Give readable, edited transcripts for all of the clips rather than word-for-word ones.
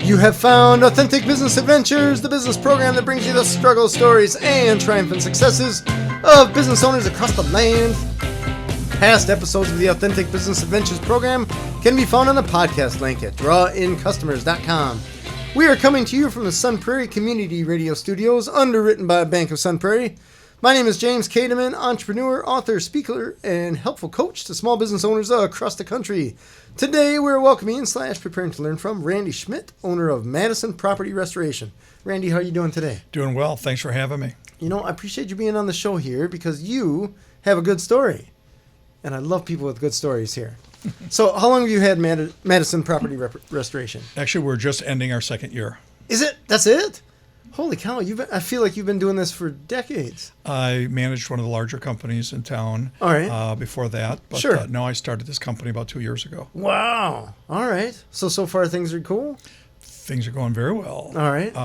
You have found Authentic Business Adventures, the business program that brings you the struggle stories and triumphant successes of business owners across the land. Past episodes of the Authentic Business Adventures program can be found on the podcast link at drawincustomers.com. We are coming to you from the Sun Prairie Community Radio Studios, underwritten by Bank of Sun Prairie. My name is James Kademan, entrepreneur, author, speaker, and helpful coach to small business owners across the country. Today, we're welcoming / preparing to learn from Randy Schmidt, owner of Madison Property Restoration. Randy, how are you doing today? Doing well. Thanks for having me. You know, I appreciate you being on the show here because you have a good story. And I love people with good stories here. So how long have you had Madison Property Restoration? Actually, we're just ending our second year. Is it? That's it? Holy cow. I feel like you've been doing this for decades. I managed one of the larger companies in town. All right. Before that. But sure. No, I started this company about 2 years ago. Wow. All right. So far things are cool? Things are going very well. All right.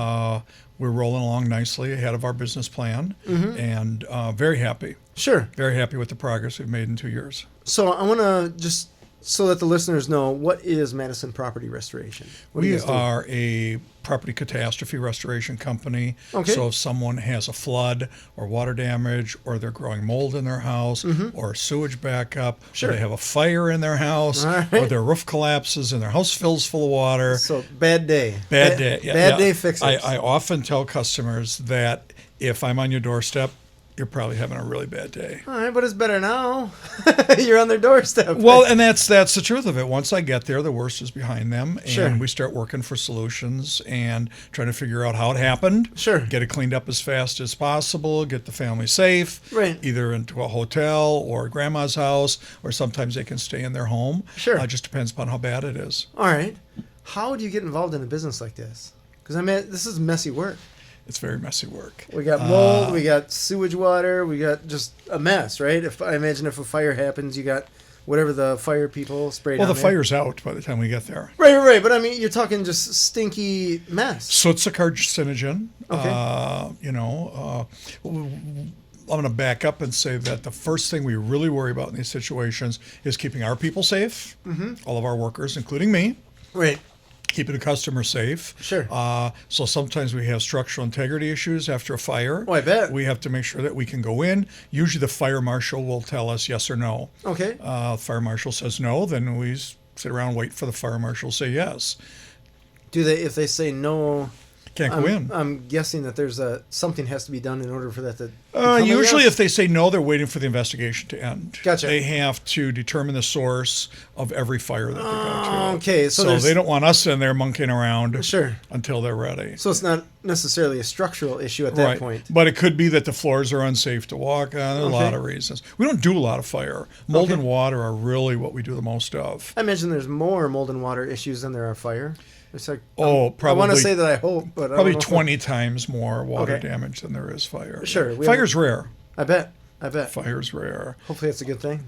We're rolling along nicely ahead of our business plan, and very happy. Sure. Very happy with the progress we've made in 2 years. So I want to just, so that the listeners know, what is Madison Property Restoration? We are a property catastrophe restoration company. Okay. So if someone has a flood or water damage, or they're growing mold in their house, or sewage backup, sure, or they have a fire in their house, right, or their roof collapses and their house fills full of water. So bad day. Bad day. Yeah, bad day fixes. I often tell customers that if I'm on your doorstep, you're probably having a really bad day. All right, but it's better now. You're on their doorstep. Well, and that's the truth of it. Once I get there, the worst is behind them, and sure, we start working for solutions and trying to figure out how it happened. Sure. Get it cleaned up as fast as possible, get the family safe, right, either into a hotel or grandma's house, or sometimes they can stay in their home. Sure. It just depends upon how bad it is. All right. How do you get involved in a business like this? Because, I mean, this is messy work. It's very messy work. We got mold, we got sewage water, we got just a mess, right? I imagine if a fire happens, you got whatever the fire people spray down Well, the there. fire's out by the time we get there. Right. But I mean, you're talking just stinky mess. Soot's a carcinogen. Okay. I'm going to back up and say that the first thing we really worry about in these situations is keeping our people safe, all of our workers, including me. Right. Keeping the customer safe. Sure. So sometimes we have structural integrity issues after a fire. Oh, I bet. We have to make sure that we can go in. Usually the fire marshal will tell us yes or no. Okay. Fire marshal says no, then we sit around and wait for the fire marshal to say yes. Do they? If they say no, can't go in. I'm guessing that there's something has to be done in order for that to. Usually, if they say no, they're waiting for the investigation to end. Gotcha. They have to determine the source of every fire that they go to. Okay, so they don't want us in there monkeying around. Sure. Until they're ready. So it's not necessarily a structural issue at that point. But it could be that the floors are unsafe to walk on. There are a lot of reasons. We don't do a lot of fire. Mold and water are really what we do the most of. I imagine there's more mold and water issues than there are fire. It's like, probably. I want to say that I hope, but probably 20 times more water damage than there is fire. Sure. Fire's rare. I bet. Fire's rare. Hopefully that's a good thing.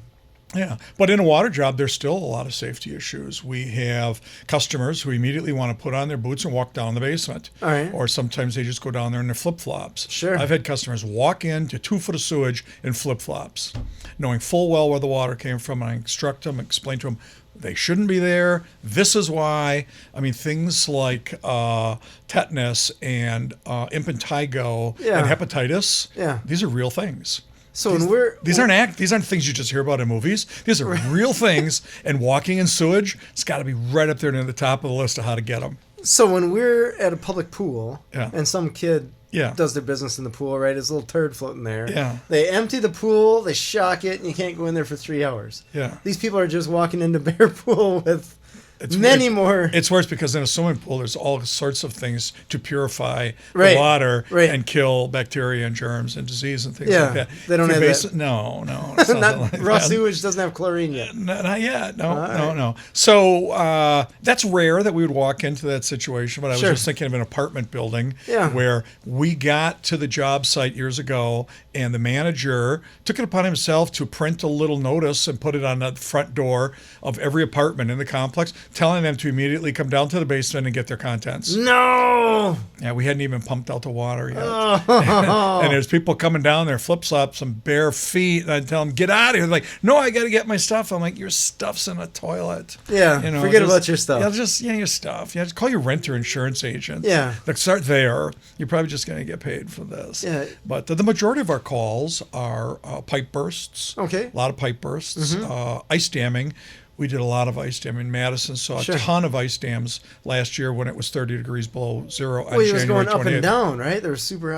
Yeah. But in a water job, there's still a lot of safety issues. We have customers who immediately want to put on their boots and walk down the basement. All right. Or sometimes they just go down there in their flip-flops. Sure. I've had customers walk into 2 foot of sewage in flip-flops, knowing full well where the water came from. And I instruct them, explain to them, they shouldn't be there. This is why. I mean, things like tetanus and impetigo and hepatitis. Yeah. These are real things. So these aren't things you just hear about in movies. These are real things. And walking in sewage, it's got to be right up there near the top of the list of how to get them. So when we're at a public pool and some kid does their business in the pool, right? There's a little turd floating there. Yeah. They empty the pool, they shock it, and you can't go in there for 3 hours. Yeah. These people are just walking into bear pool with many more. It's worse because in a swimming pool, there's all sorts of things to purify the water and kill bacteria and germs and disease and things like that. They don't have that. No. Not raw sewage doesn't have chlorine yet. Not yet. No. So that's rare that we would walk into that situation. But I was just thinking of an apartment building where we got to the job site years ago, and the manager took it upon himself to print a little notice and put it on the front door of every apartment in the complex telling them to immediately come down to the basement and get their contents. No. Yeah, we hadn't even pumped out the water yet. Oh. And there's people coming down there, flip-flops, some bare feet, and I tell them, get out of here. They're like, no, I got to get my stuff. I'm like, your stuff's in a toilet. Yeah, forget about your stuff. Yeah, your stuff. Yeah, just call your renter insurance agent. Yeah. Like, start there. You're probably just going to get paid for this. Yeah. But the majority of our calls are pipe bursts. Okay. A lot of pipe bursts. Ice damming. We did a lot of ice damming. Madison saw a Sure. ton of ice dams last year when it was 30 degrees below zero on Well, it was January going up 28th. and down, right? They were super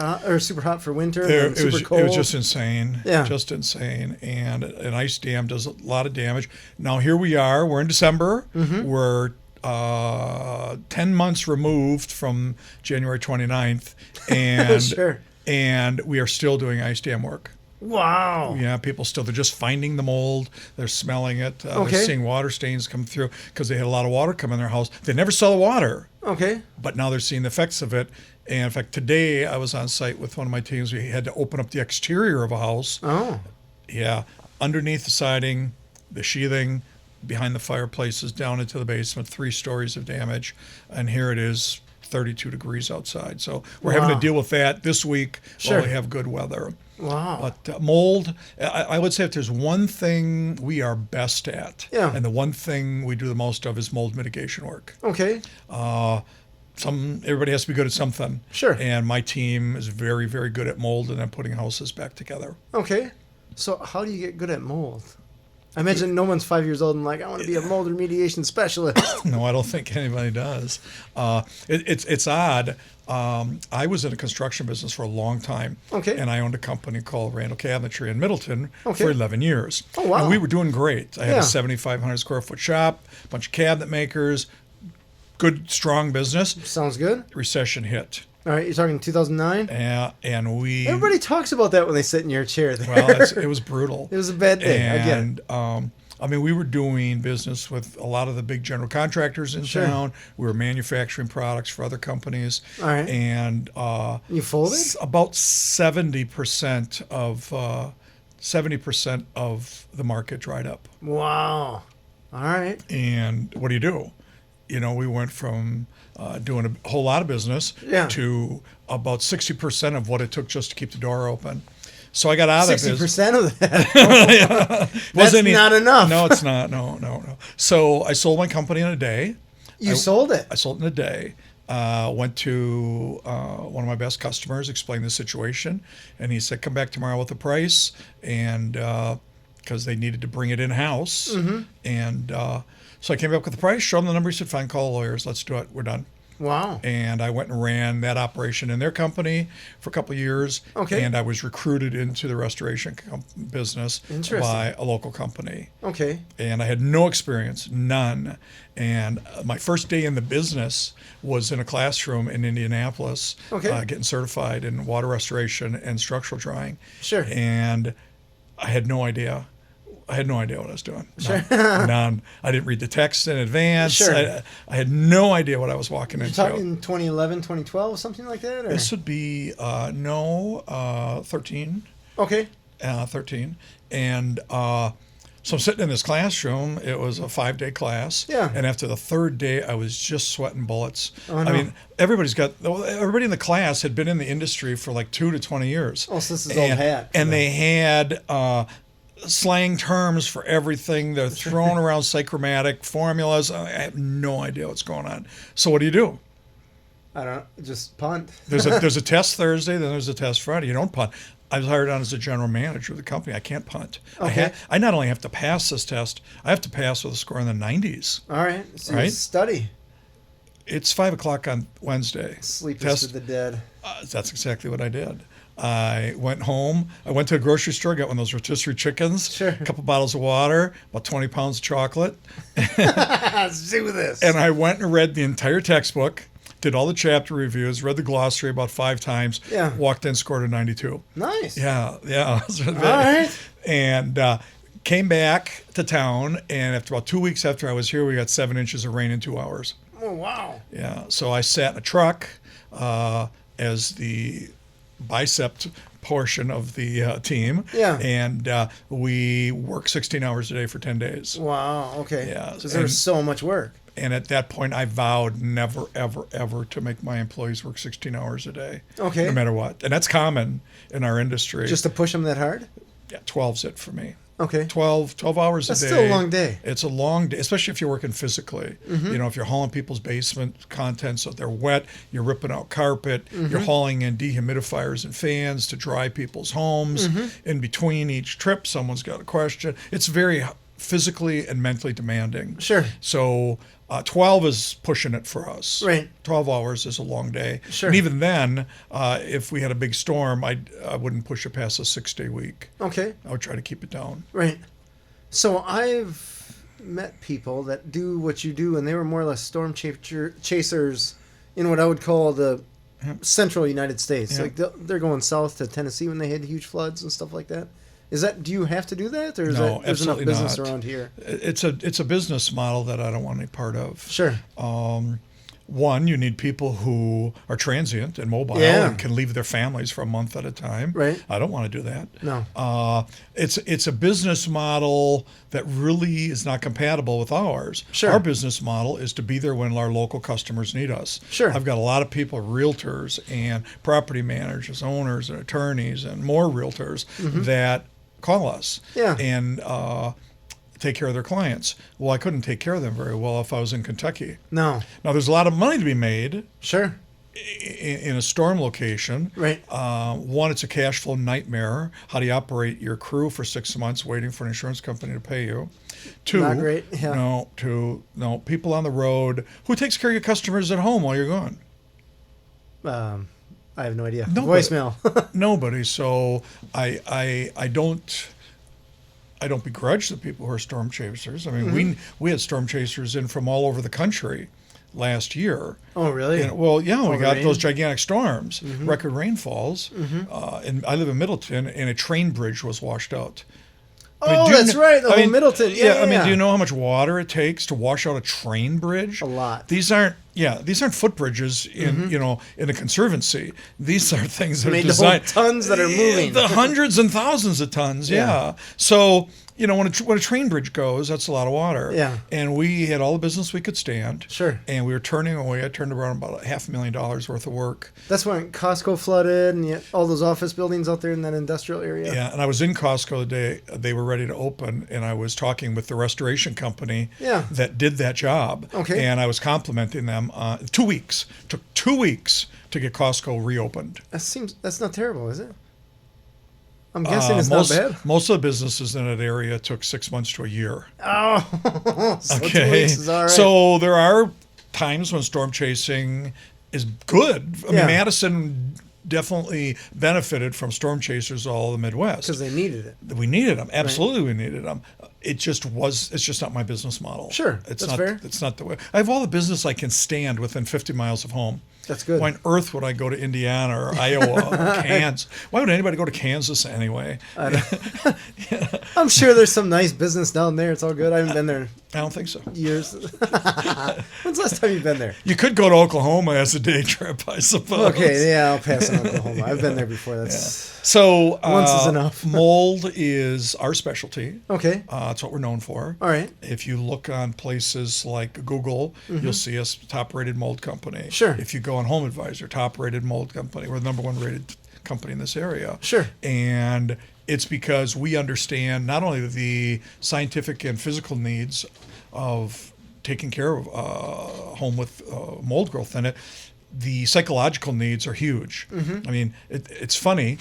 hot for winter, and There, then super cold. It was just insane. Yeah. Just insane. And an ice dam does a lot of damage. Now, here we are. We're in December. We're 10 months removed from January 29th. And, Sure. and we are still doing ice dam work. Wow. Yeah, people still, they're just finding the mold. They're smelling it. Okay. They're seeing water stains come through because they had a lot of water come in their house. They never saw the water, Okay. but now they're seeing the effects of it. And in fact, today I was on site with one of my teams. We had to open up the exterior of a house. Oh. Yeah, underneath the siding, the sheathing, behind the fireplaces, down into the basement, 3 stories of damage. And here it is, 32 degrees outside. So we're having to deal with that this week Sure. while we have good weather. Wow. But mold, I would say if there's one thing we are best at, Yeah. and the one thing we do the most of is mold mitigation work. Okay. Everybody has to be good at something. Sure. And my team is very, very good at mold and then putting houses back together. Okay. So how do you get good at mold? I imagine no one's 5 years old and like, I want to be a mold remediation specialist. No, I don't think anybody does. It's odd. I was in a construction business for a long time. Okay. And I owned a company called Randall Cabinetry in Middleton Okay. for 11 years. Oh, wow. And we were doing great. I had Yeah. a 7,500 square foot shop, a bunch of cabinet makers, good, strong business. Sounds good. Recession hit. All right, you're talking 2009? And we... Everybody talks about that when they sit in your chair there. Well, it was brutal. It was a bad day. I get it. And I mean, we were doing business with a lot of the big general contractors in Sure. town. We were manufacturing products for other companies. All right. And You folded? about 70% of the market dried up. Wow. All right. And what do? We went from doing a whole lot of business Yeah. to about 60% of what it took just to keep the door open. So I got out of that business. 60% of that. That's not enough. No, it's not. No. So I sold my company in a day. You sold it. I sold it in a day. Went to one of my best customers, explained the situation, and he said, "Come back tomorrow with the price," and because they needed to bring it in house, and so I came back with the price, showed him the number. He said, "Fine, call the lawyers. Let's do it. We're done." Wow. And I went and ran that operation in their company for a couple of years. Okay. And I was recruited into the restoration business Interesting. by a local company. Okay. And I had no experience, none. And my first day in the business was in a classroom in Indianapolis, Okay. getting certified in water restoration and structural drawing. Sure. And I had no idea. what I was doing. None. I didn't read the text in advance. Sure. I had no idea what I was walking You're into. talking 2011, 2012, something like that? Or? This would be 13. Okay. 13. And so I'm sitting in this classroom. It was a 5-day class. Yeah. And after the third day, I was just sweating bullets. Oh, no. I mean, everybody in the class had been in the industry for like 2 to 20 years. Oh, so this is old hat. And they had slang terms for everything. They're throwing around psychromatic formulas. I have no idea what's going on. So what do? I don't know. Just punt. There's a test Thursday, then there's a test Friday. You don't punt. I was hired on as a general manager of the company. I can't punt. Okay. I not only have to pass this test, I have to pass with a score in the 90s. All right. So you Right? study. It's 5 o'clock on Wednesday. Sleep Test- is for the dead. That's exactly what I did. I went home. I went to the grocery store, got one of those rotisserie chickens, Sure. a couple bottles of water, about 20 pounds of chocolate. Let's do this. And I went and read the entire textbook, did all the chapter reviews, read the glossary about 5 times, Yeah. walked in, scored a 92. Nice. Yeah. All right. And came back to town, and after about 2 weeks after I was here, we got 7 inches of rain in 2 hours. Oh, wow. Yeah. So I sat in a truck as the bicep portion of the team. Yeah. And we worked 16 hours a day for 10 days. Wow. Okay. Yeah, Because there's so much work. And at that point, I vowed never, ever, ever to make my employees work 16 hours a day. Okay. No matter what. And that's common in our industry. Just to push them that hard? Yeah, 12's it for me. Okay. 12 hours That's a day. still a long day. It's a long day, especially if you're working physically. You know, if you're hauling people's basement contents so they're wet, you're ripping out carpet, you're hauling in dehumidifiers and fans to dry people's homes. In between each trip, someone's got a question. It's very physically and mentally demanding. Sure. So 12 is pushing it for us. Right. 12 hours is a long day. Sure. And even then, if we had a big storm, I wouldn't push it past a 6-day week. Okay. I would try to keep it down. Right. So I've met people that do what you do, and they were more or less storm chasers in what I would call the central United States. Yeah. Like they're going south to Tennessee when they had huge floods and stuff like that. Do you have to do that, or is No, there's enough absolutely business not. around here? It's a business model that I don't want any part of. Sure. One, you need people who are transient and mobile Yeah. and can leave their families for a month at a time. Right. I don't want to do that. No. It's a business model that really is not compatible with ours. Sure. Our business model is to be there when our local customers need us. Sure. I've got a lot of people, realtors and property managers, owners and attorneys and more realtors that call us. Yeah. And take care of their clients. Well, I couldn't take care of them very well if I was in Kentucky. No. Now, there's a lot of money to be made Sure. in a storm location. Right. One, it's a cash flow nightmare. How do you operate your crew for 6 months waiting for an insurance company to pay you? Two, Not great, yeah. No, people on the road. Who takes care of your customers at home while you're gone? I have no idea. Nobody. Voicemail. Nobody. So I don't begrudge the people who are storm chasers. I mean, we had storm chasers in from all over the country last year. Oh, really? And, well, yeah, we All the got rain? those gigantic storms, record rainfalls. And I live in Middleton, and a train bridge was washed out. Oh, that's right. The whole Middleton. Yeah, I mean, yeah. do you know how much water it takes to wash out a train bridge? A lot. These aren't footbridges in in a conservancy. These are things that Made are to hold designed tons that are moving. the hundreds and thousands of tons. Yeah. So when a train bridge goes, that's a lot of water. Yeah. And we had all the business we could stand. Sure. And we were turning away. I turned around about $500,000 worth of work. That's when Costco flooded and all those office buildings out there in that industrial area. Yeah, and I was in Costco the day they were ready to open, and I was talking with the restoration company that did that job. Okay. And I was complimenting them. 2 weeks. Took 2 weeks to get Costco reopened. That's not terrible, is it? I'm guessing it's not bad. Most of the businesses in that area took 6 months to a year. Oh, so 2 Okay. weeks is all right. So there are times when storm chasing is good. I mean, Madison definitely benefited from storm chasers all over the Midwest. Because they needed it. We needed them. Absolutely, we needed them. It's just not my business model. Sure, it's that's not, fair. It's not the way. I have all the business I can stand within 50 miles of home. That's good. Why on earth would I go to Indiana or Iowa or Kansas? Why would anybody go to Kansas anyway? I'm sure there's some nice business down there. It's all good. I haven't been there I don't think so. years. When's the last time you've been there? You could go to Oklahoma as a day trip, I suppose. Okay, yeah, I'll pass on Oklahoma. I've been there before. That's So Once is enough. mold is our specialty. okay. That's what we're known for. All right. If you look on places like Google, you'll see us top-rated mold company. Sure. If you go on Home Advisor, top-rated mold company. We're the number one rated company in this area. Sure. And it's because we understand not only the scientific and physical needs of taking care of a home with mold growth in it, the psychological needs are huge. I mean, it's funny.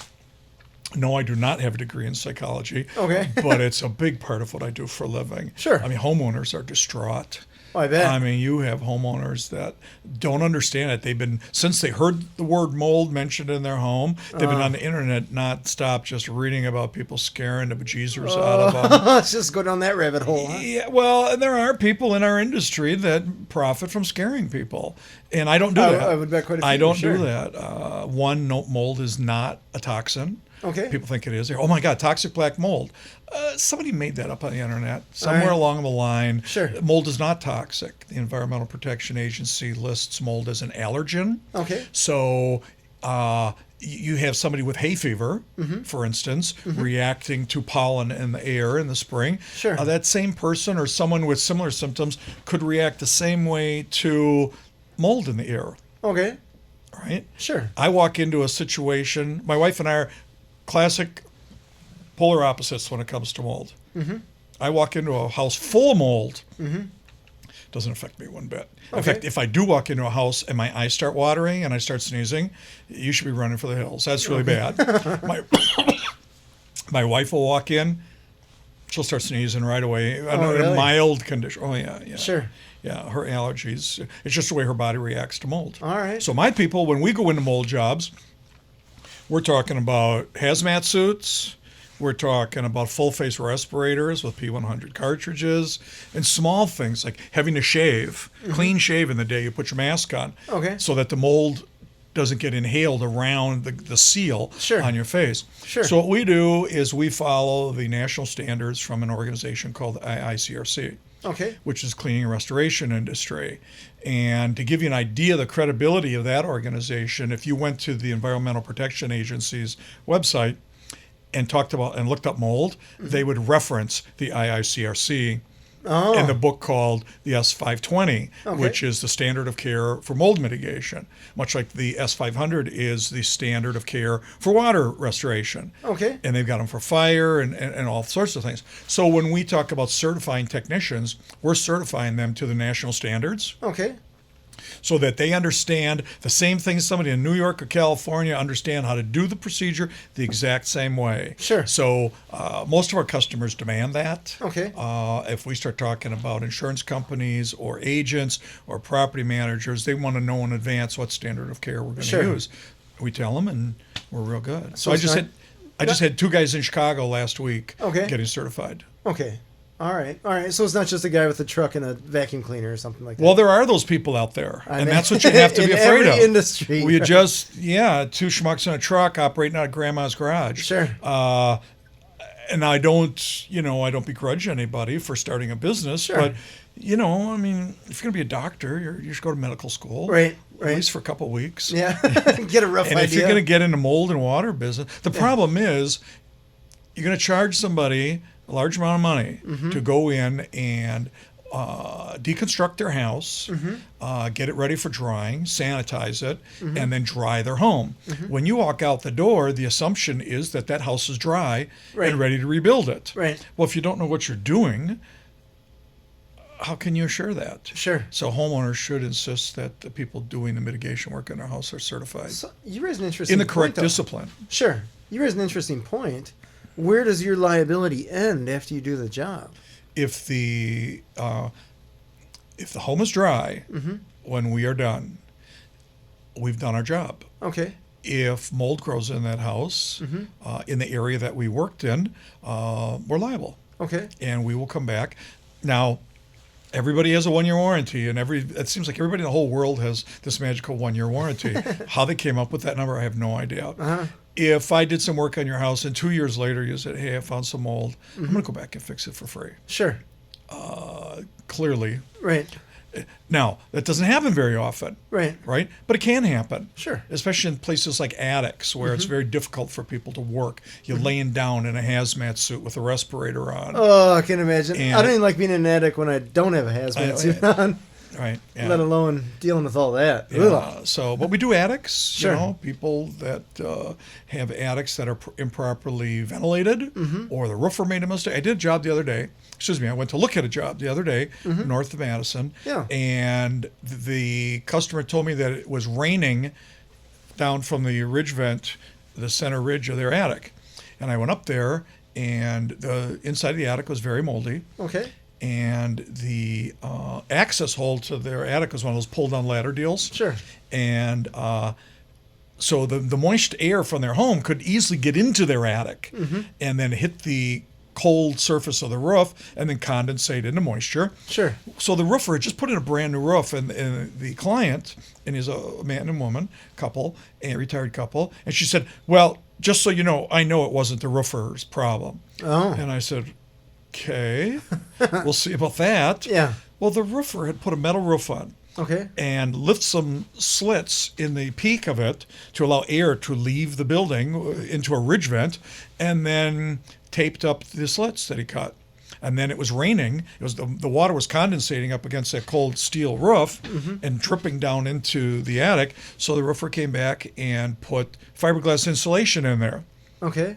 No, I do not have a degree in psychology. Okay. But it's a big part of what I do for a living. Sure. I mean, homeowners are distraught. Oh, I bet. I mean, you have homeowners that don't understand it. Since they heard the word mold mentioned in their home, they've been on the internet nonstop just reading about people scaring the bejesus out of them. Let's just go down that rabbit hole. Huh? Yeah, well, and there are people in our industry that profit from scaring people. And I don't do that. I would bet quite a few. I don't sure. do that. Mold is not a toxin. Okay. People think it is. Oh my God, toxic black mold. Somebody made that up on the internet somewhere along the line. Sure. Mold is not toxic. The Environmental Protection Agency lists mold as an allergen. Okay. So you have somebody with hay fever, for instance, reacting to pollen in the air in the spring. Sure. That same person or someone with similar symptoms could react the same way to mold in the air. Okay. Right? Sure. I walk into a situation, my wife and I are classic polar opposites when it comes to mold. I walk into a house full of mold. Doesn't affect me one bit. In fact, if I do walk into a house and my eyes start watering and I start sneezing, you should be running for the hills. That's really bad. My wife will walk in, she'll start sneezing right away. In really? a mild condition. Oh, yeah. Sure. Yeah, her allergies. It's just the way her body reacts to mold. All right. So my people, when we go into mold jobs, we're talking about hazmat suits. We're talking about full-face respirators with P100 cartridges and small things like having to shave, clean shave in the day you put your mask on, Okay. so that the mold doesn't get inhaled around the seal Sure. on your face. Sure. So what we do is we follow the national standards from an organization called the IICRC, Okay. which is cleaning and restoration industry. And to give you an idea of the credibility of that organization, if you went to the Environmental Protection Agency's website and talked about and looked up mold, they would reference the IICRC in the book called the S520, which is the standard of care for mold mitigation, much like the S500 is the standard of care for water restoration. Okay. And they've got them for fire and all sorts of things. So when we talk about certifying technicians, we're certifying them to the national standards Okay. so that they understand the same thing somebody in New York or California understand how to do the procedure the exact same way. Sure. So most of our customers demand that. Okay. If we start talking about insurance companies or agents or property managers, they want to know in advance what standard of care we're going to Sure. use. We tell them, and we're real good. So it's not- I just had 2 guys in Chicago last week Okay. getting certified. Okay. All right. So it's not just a guy with a truck and a vacuum cleaner or something like that. Well, there are those people out there, I and mean, that's what you have to be in afraid every of. industry. We just, 2 schmucks in a truck operating out of grandma's garage. Sure. And I don't begrudge anybody for starting a business, Sure. but if you're going to be a doctor, you should go to medical school, Right. At least for a couple of weeks. Yeah. Get a rough And idea. if you're going to get into mold and water business, the problem is you're going to charge somebody a large amount of money to go in and deconstruct their house, get it ready for drying, sanitize it, and then dry their home. When you walk out the door, the assumption is that house is dry Right. and ready to rebuild it. Right. Well, if you don't know what you're doing, how can you assure that? Sure. So homeowners should insist that the people doing the mitigation work in their house are certified So you raise an interesting in the point, correct though. discipline. Sure. You raise an interesting point. Where does your liability end after you do the job? If the home is dry when we are done, we've done our job. Okay. If mold grows in that house, in the area that we worked in, we're liable, Okay. and we will come back. Now, everybody has a 1-year warranty, and it seems like everybody in the whole world has this magical 1-year warranty. How they came up with that number, I have no idea. If I did some work on your house and 2 years later you said, "Hey, I found some mold," I'm going to go back and fix it for free. Sure. Clearly. Right. Now, that doesn't happen very often, Right. right? But it can happen. Sure. Especially in places like attics where it's very difficult for people to work. You're laying down in a hazmat suit with a respirator on. Oh, I can imagine. And- I don't even like being in an attic when I don't have a hazmat suit on, Right. Yeah. let alone dealing with all that. Yeah, Ugh. but we do attics. Sure. People that have attics that are improperly ventilated, or the roofer made a mistake. I did a job the other day. I went to look at a job the other day north of Madison, Yeah. and the customer told me that it was raining down from the ridge vent, the center ridge of their attic, and I went up there, and the inside of the attic was very moldy. Okay. And the access hole to their attic was one of those pull-down ladder deals. Sure. And so the moist air from their home could easily get into their attic and then hit the cold surface of the roof and then condensate into moisture. Sure. So the roofer had just put in a brand new roof, and the client, and he's a man and woman couple, a retired couple, and she said, "Well, just so you know, I know it wasn't the roofer's problem." Oh. And I said, "Okay, we'll see about that." Yeah. Well, the roofer had put a metal roof on. Okay. and lift some slits in the peak of it to allow air to leave the building into a ridge vent, and then taped up the slits that he cut. And then it was raining. It was the water was condensating up against that cold steel roof and dripping down into the attic. So the roofer came back and put fiberglass insulation in there. Okay.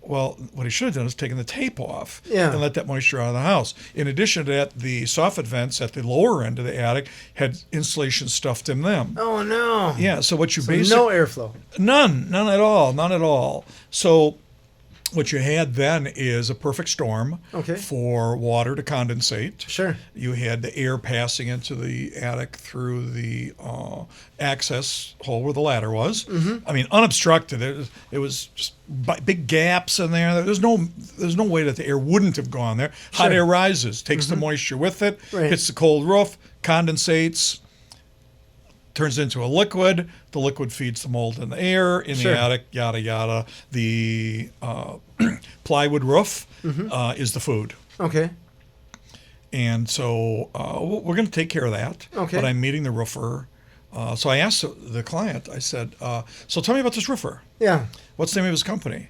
Well, what he should have done is taken the tape off Yeah. and let that moisture out of the house. In addition to that, the soffit vents at the lower end of the attic had insulation stuffed in them. Oh no. Yeah, so what you So basically... no airflow. None at all. So what you had then is a perfect storm Okay. for water to condensate. Sure. You had the air passing into the attic through the access hole where the ladder was. I mean, unobstructed. It was just big gaps in there. There's no way that the air wouldn't have gone there. Hot Sure. air rises, takes the moisture with it, Right. hits the cold roof, condensates, turns into a liquid. The liquid feeds the mold in the air, in Sure. the attic, yada, yada. The plywood roof is the food. Okay. And so we're going to take care of that. Okay. But I'm meeting the roofer. So I asked the client, I said, so tell me about this roofer. Yeah. What's the name of his company?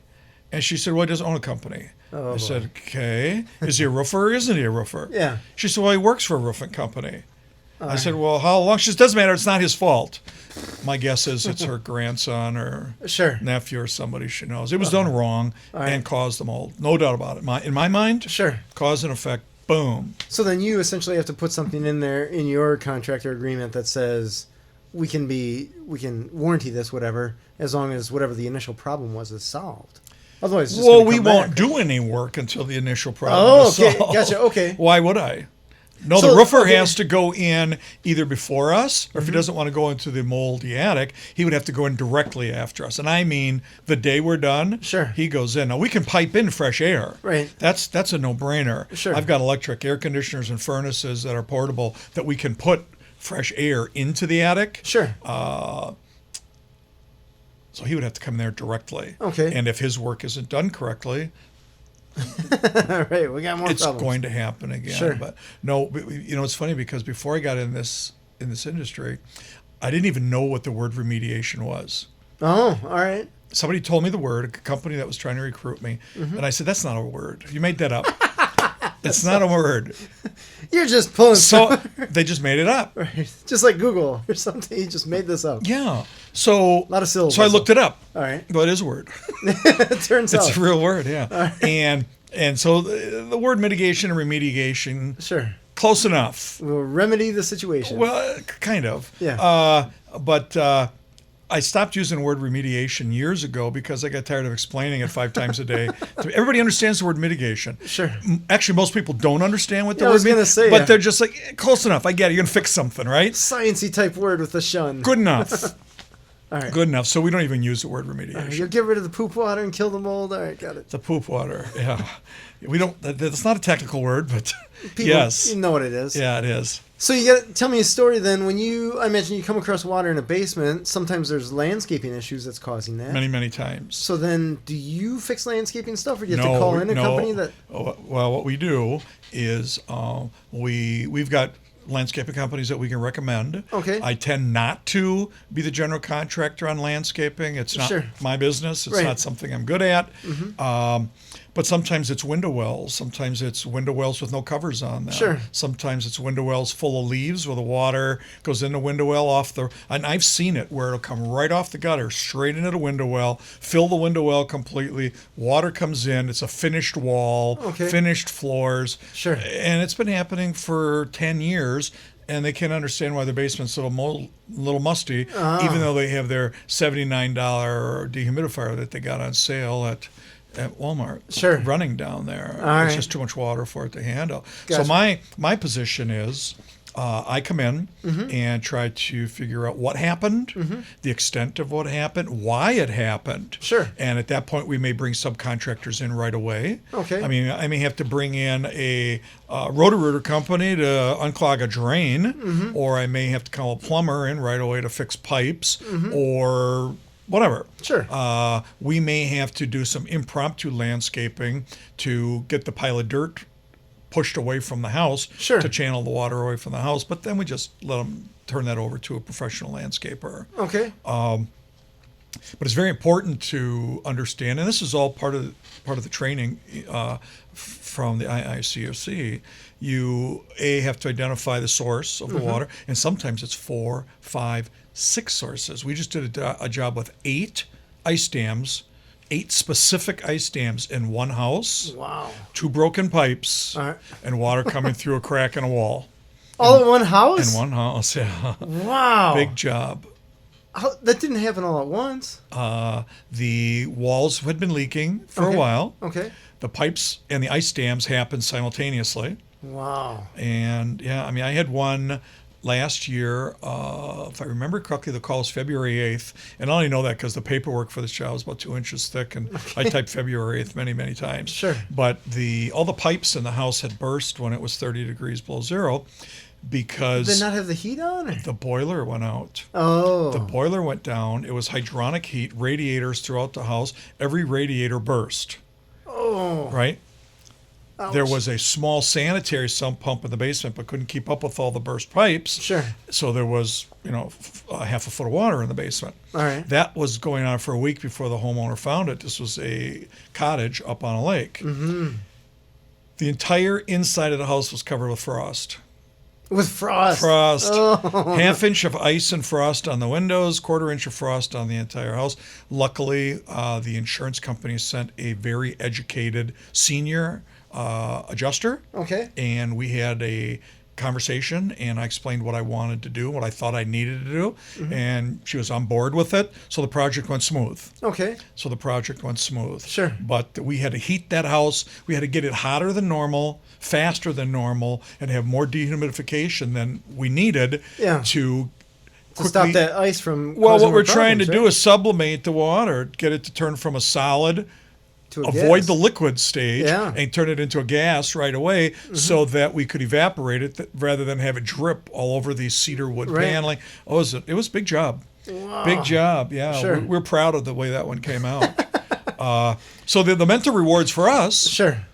And she said, well, he doesn't own a company. Oh, I boy. said, okay. Is he a roofer or isn't he a roofer? Yeah. She said, well, he works for a roofing company. I said, well, how long? She said, doesn't matter. It's not his fault. My guess is it's her grandson or Sure. nephew or somebody she knows. It was done wrong right. and caused the mold. No doubt about it. In my mind, Sure. cause and effect, boom. So then you essentially have to put something in there in your contractor agreement that says we can warranty this, whatever, as long as whatever the initial problem was is solved. Otherwise, it's just Well, gonna we come won't back. do any work until the initial problem Oh, is okay. solved. Gotcha. Okay. Why would I? No, So, the roofer okay. has to go in either before us, or if he doesn't want to go into the moldy attic, he would have to go in directly after us. And I mean, the day we're done, Sure. he goes in. Now, we can pipe in fresh air. Right. That's a no-brainer. Sure. I've got electric air conditioners and furnaces that are portable that we can put fresh air into the attic. Sure. So he would have to come there directly. Okay. And if his work isn't done correctly, All right. We got more it's problems. going to happen again. Sure. But no, it's funny because before I got in this industry, I didn't even know what the word remediation was. Oh, all right. Somebody told me the word, a company that was trying to recruit me, and I said, "That's not a word. You made that up. It's not a word." You're just pulling So they just made it up. right. Just like Google or something. You just made this up. Yeah. So A lot of syllables. So I looked it up. All right. Well, it is a word. It turns It's out. a real word, yeah. And so the word mitigation and remediation, Sure. close enough. We'll remedy the situation. Well, kind of. Yeah. But I stopped using the word remediation years ago because I got tired of explaining it 5 times a day. Everybody understands the word mitigation. Sure. Actually, most people don't understand what the Yeah, I word was gonna means, say, but yeah. they're just like, close enough. I get it. You're going to fix something, right? Sciencey type word with a shun. Good enough. All right. Good enough. So we don't even use the word remediation. You'll get rid of the poop water and kill the mold. All right, got it. The poop water. Yeah. We don't, that's not a technical word, but People, yes. you know what it is. Yeah, it is. So you got to tell me a story then. When I imagine you come across water in a basement, sometimes there's landscaping issues that's causing that. Many, many times. So then, do you fix landscaping stuff, or do you have to call in a company that? Oh, well, what we do is we've got landscaping companies that we can recommend. Okay. I tend not to be the general contractor on landscaping. It's not Sure. my business. It's Right. not something I'm good at. But sometimes it's window wells. Sometimes it's window wells with no covers on them. Sure. Sometimes it's window wells full of leaves where the water goes in the window well and I've seen it where it'll come right off the gutter, straight into the window well, fill the window well completely, water comes in, it's a finished wall, Okay. finished floors. Sure. And it's been happening for 10 years. And they can't understand why their basement's a little musty, even though they have their $79 dehumidifier that they got on sale at Walmart. Sure. Running down there. All It's right. just too much water for it to handle. Gotcha. So my position is I come in Mm-hmm. and try to figure out what happened, the extent of what happened, why it happened. Sure. And at that point, we may bring subcontractors in right away. Okay. I mean, I may have to bring in a rotor-rooter company to unclog a drain, or I may have to call a plumber in right away to fix pipes, or whatever. Sure. We may have to do some impromptu landscaping to get the pile of dirt pushed away from the house Sure. to channel the water away from the house. But then we just let them turn that over to a professional landscaper. Okay. But it's very important to understand, and this is all part of the training from the IICOC. You have to identify the source of the water, and sometimes it's 4, 5, 6 sources. We just did a job with 8 ice dams, 8 specific ice dams in one house. Wow. 2 broken pipes, All right. and water coming through a crack in a wall. All in one house? In one house, yeah. Wow. Big job. That didn't happen all at once. The walls had been leaking for a while. Okay. The pipes and the ice dams happened simultaneously. Wow. And yeah, I mean, I had one last year, if I remember correctly, the call was February 8th. And I only know that because the paperwork for this job was about 2 inches thick. And I typed February 8th many, many times. Sure. But all the pipes in the house had burst when it was 30 degrees below zero because Did they not have the heat on? Or? the boiler went out. Oh. The boiler went down. It was hydronic heat, radiators throughout the house. Every radiator burst. Oh. Right? Ouch. There was a small sanitary sump pump in the basement, but couldn't keep up with all the burst pipes. Sure. So there was, half a foot of water in the basement. All right. That was going on for a week before the homeowner found it. This was a cottage up on a lake. Mm-hmm. The entire inside of the house was covered with frost. With frost. Oh. Half inch of ice and frost on the windows, 1/4 inch of frost on the entire house. Luckily, the insurance company sent a very educated senior adjuster. Okay. And we had a conversation, and I explained what I wanted to do, what I thought I needed to do, and she was on board with it. So the project went smooth. Okay. Sure. But we had to heat that house. We had to get it hotter than normal, faster than normal, and have more dehumidification than we needed to quickly stop that ice from. Well, causing what we're more trying to problems, do is sublimate the water, get it to turn from a solid, to a avoid gas. the liquid stage, Yeah. and turn it into a gas right away so that we could evaporate it rather than have it drip all over the cedar wood paneling. Oh, it was a big job. Wow. Big job, yeah. Sure. We're proud of the way that one came out. So the mental rewards for us, Sure.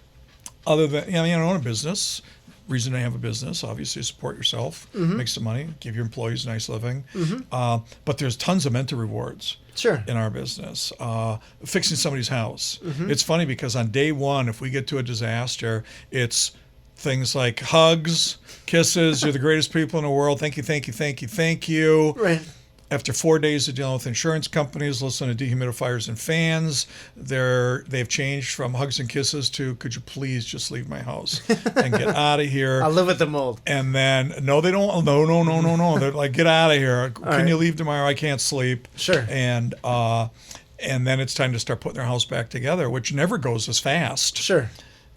other than, own a business, reason to have a business, obviously support yourself, make some money, give your employees a nice living. But there's tons of mental rewards. Sure. In our business, fixing somebody's house. It's funny because on day one, if we get to a disaster, it's things like hugs, kisses, you're the greatest people in the world, thank you, thank you, thank you, thank you. Right. After 4 days of dealing with insurance companies, listening to dehumidifiers and fans, they've changed from hugs and kisses to, could you please just leave my house and get out of here? I'll live with the mold. And then, no, they don't. No. They're like, get out of here. Can you leave tomorrow? I can't sleep. Sure. And then it's time to start putting their house back together, which never goes as fast. Sure.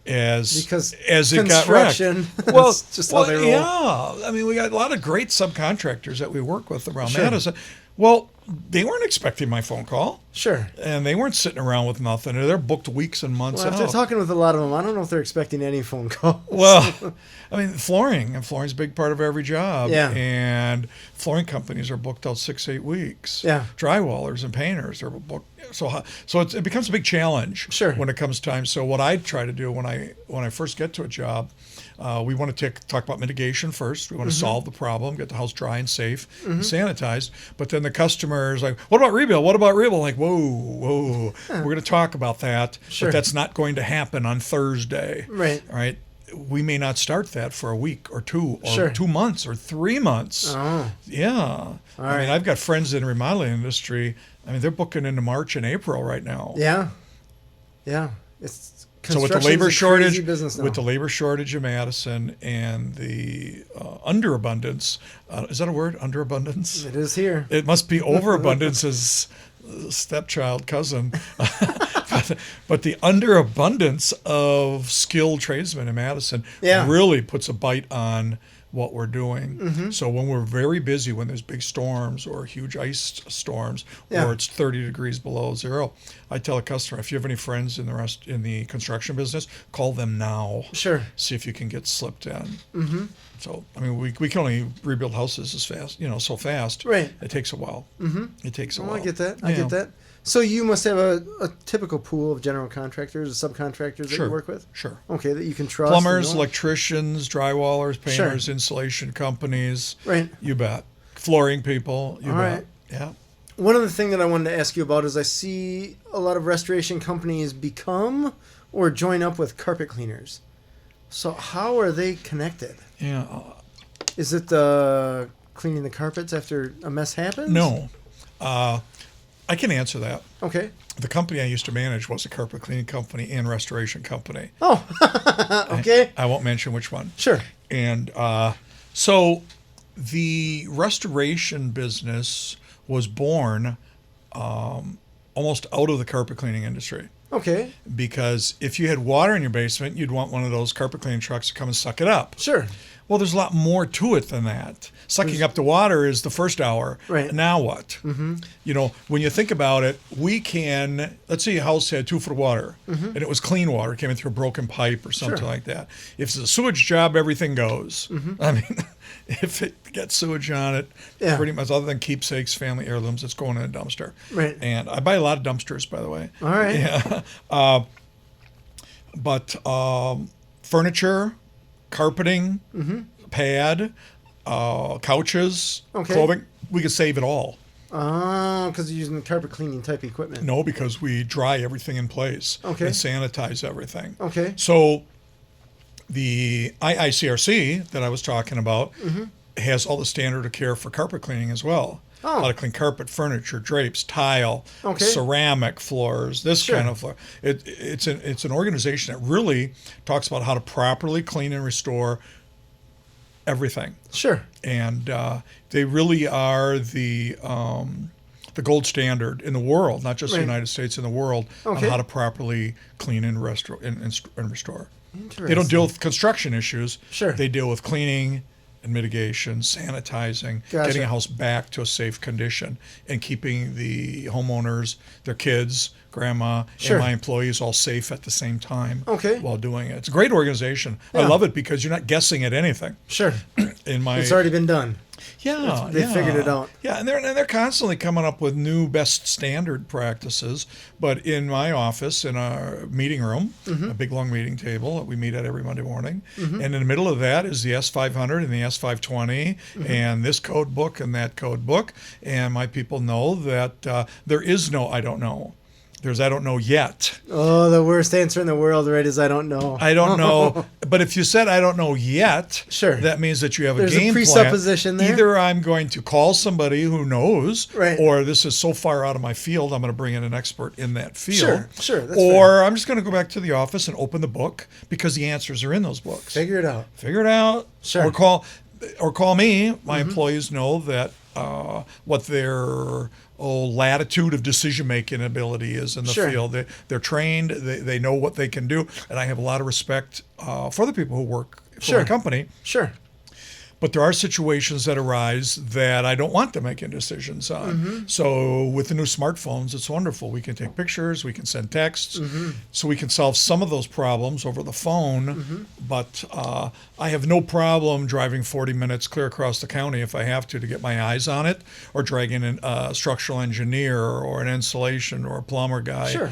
Because Because it got wrecked. construction. Well, It's just how they roll. yeah. I mean, we got a lot of great subcontractors that we work with around Sure. Madison. Well, they weren't expecting my phone call, Sure. and they weren't sitting around with nothing. They're booked weeks and months Well, after out. talking with a lot of them, I don't know if they're expecting any phone calls. Well, I mean, flooring's a big part of every job. Yeah. And flooring companies are booked out 6-8 weeks. Yeah. Drywallers and painters are booked. So it becomes a big challenge. Sure. When it comes time. So what I try to do when I first get to a job, we want to talk about mitigation first. We want to solve the problem, get the house dry and safe, and sanitized. But then the customer is like, what about rebuild? What about rebuild? Like, whoa. We're going to talk about that. Sure. But that's not going to happen on Thursday. Right. All right. We may not start that for a week or two or Sure. 2 months or 3 months. Oh. Yeah. I mean, I've got friends in the remodeling industry. I mean, they're booking into March and April right now. Yeah. Yeah. It's So with the labor construction's a shortage, crazy business now. with the labor shortage in Madison and the underabundance, is that a word? Underabundance? It is here. It must be overabundance as stepchild cousin. But the underabundance of skilled tradesmen in Madison really puts a bite on what we're doing. So when we're very busy, when there's big storms or huge ice storms, or it's 30 degrees below zero, I tell a customer, if you have any friends in the construction business, call them now. Sure. See if you can get slipped in. So, I mean, we can only rebuild houses as fast, so fast. Right. It takes a while. Mm-hmm. It takes a while. I get that. I get that. So you must have a typical pool of general contractors or subcontractors that you work with? Sure. Okay, that you can trust. Plumbers, electricians, drywallers, painters, insulation companies. Right. You bet. Flooring people. You bet. Right. Yeah. One other thing that I wanted to ask you about is I see a lot of restoration companies become or join up with carpet cleaners. So how are they connected? Yeah. Is it cleaning the carpets after a mess happens? No. I can answer that. Okay. The company I used to manage was a carpet cleaning company and restoration company. Oh, okay. I won't mention which one. Sure. And so the restoration business was born almost out of the carpet cleaning industry. Okay. Because if you had water in your basement, you'd want one of those carpet cleaning trucks to come and suck it up. Sure. Well, there's a lot more to it than that. Sucking up the water is the first hour. Right. Now what? Mm-hmm. When you think about it, we can, let's say a house had 2 foot of water, and it was clean water, it came in through a broken pipe or something like that. If it's a sewage job, everything goes. I mean, if it gets sewage on it, pretty much other than keepsakes, family heirlooms, it's going in a dumpster. Right. And I buy a lot of dumpsters, by the way. All right. Yeah. But furniture, carpeting, pad, couches, clothing, we could save it all. Because you're using carpet cleaning type equipment. No, because we dry everything in place and Okay. sanitize everything. Okay. So the IICRC that I was talking about has all the standard of care for carpet cleaning as well. Oh. How to clean carpet, furniture, drapes, tile, ceramic floors, this kind of floor. It's an organization that really talks about how to properly clean and restore everything. Sure. And they really are the gold standard in the world, not just the United States, in the world, on how to properly clean and restore. They don't deal with construction issues. Sure. They deal with cleaning and mitigation, sanitizing, getting a house back to a safe condition, and keeping the homeowners, their kids, grandma, and my employees all safe at the same time while doing it. It's a great organization. I love it because you're not guessing at anything. Sure. It's already been done. Yeah, they figured it out. Yeah, and they're constantly coming up with new best standard practices. But in my office, in our meeting room, a big long meeting table that we meet at every Monday morning, and in the middle of that is the S500 and the S520 and this code book and that code book. And my people know that there is no I don't know. There's I don't know yet. Oh, the worst answer in the world, right, is I don't know. I don't know. But if you said I don't know yet, that means that you have a game plan. There's a presupposition there. Either I'm going to call somebody who knows, right, or this is so far out of my field, I'm going to bring in an expert in that field. Sure. That's or fair. I'm just going to go back to the office and open the book because the answers are in those books. Figure it out. Sure. Or call me. My employees know that what their latitude of decision-making ability is in the field. They're trained. They know what they can do. And I have a lot of respect for the people who work for my company. Sure. But there are situations that arise that I don't want them making decisions on. So with the new smartphones, it's wonderful. We can take pictures, we can send texts, so we can solve some of those problems over the phone. But I have no problem driving 40 minutes clear across the county if I have to get my eyes on it, or dragging a structural engineer or an insulation or a plumber guy. Sure.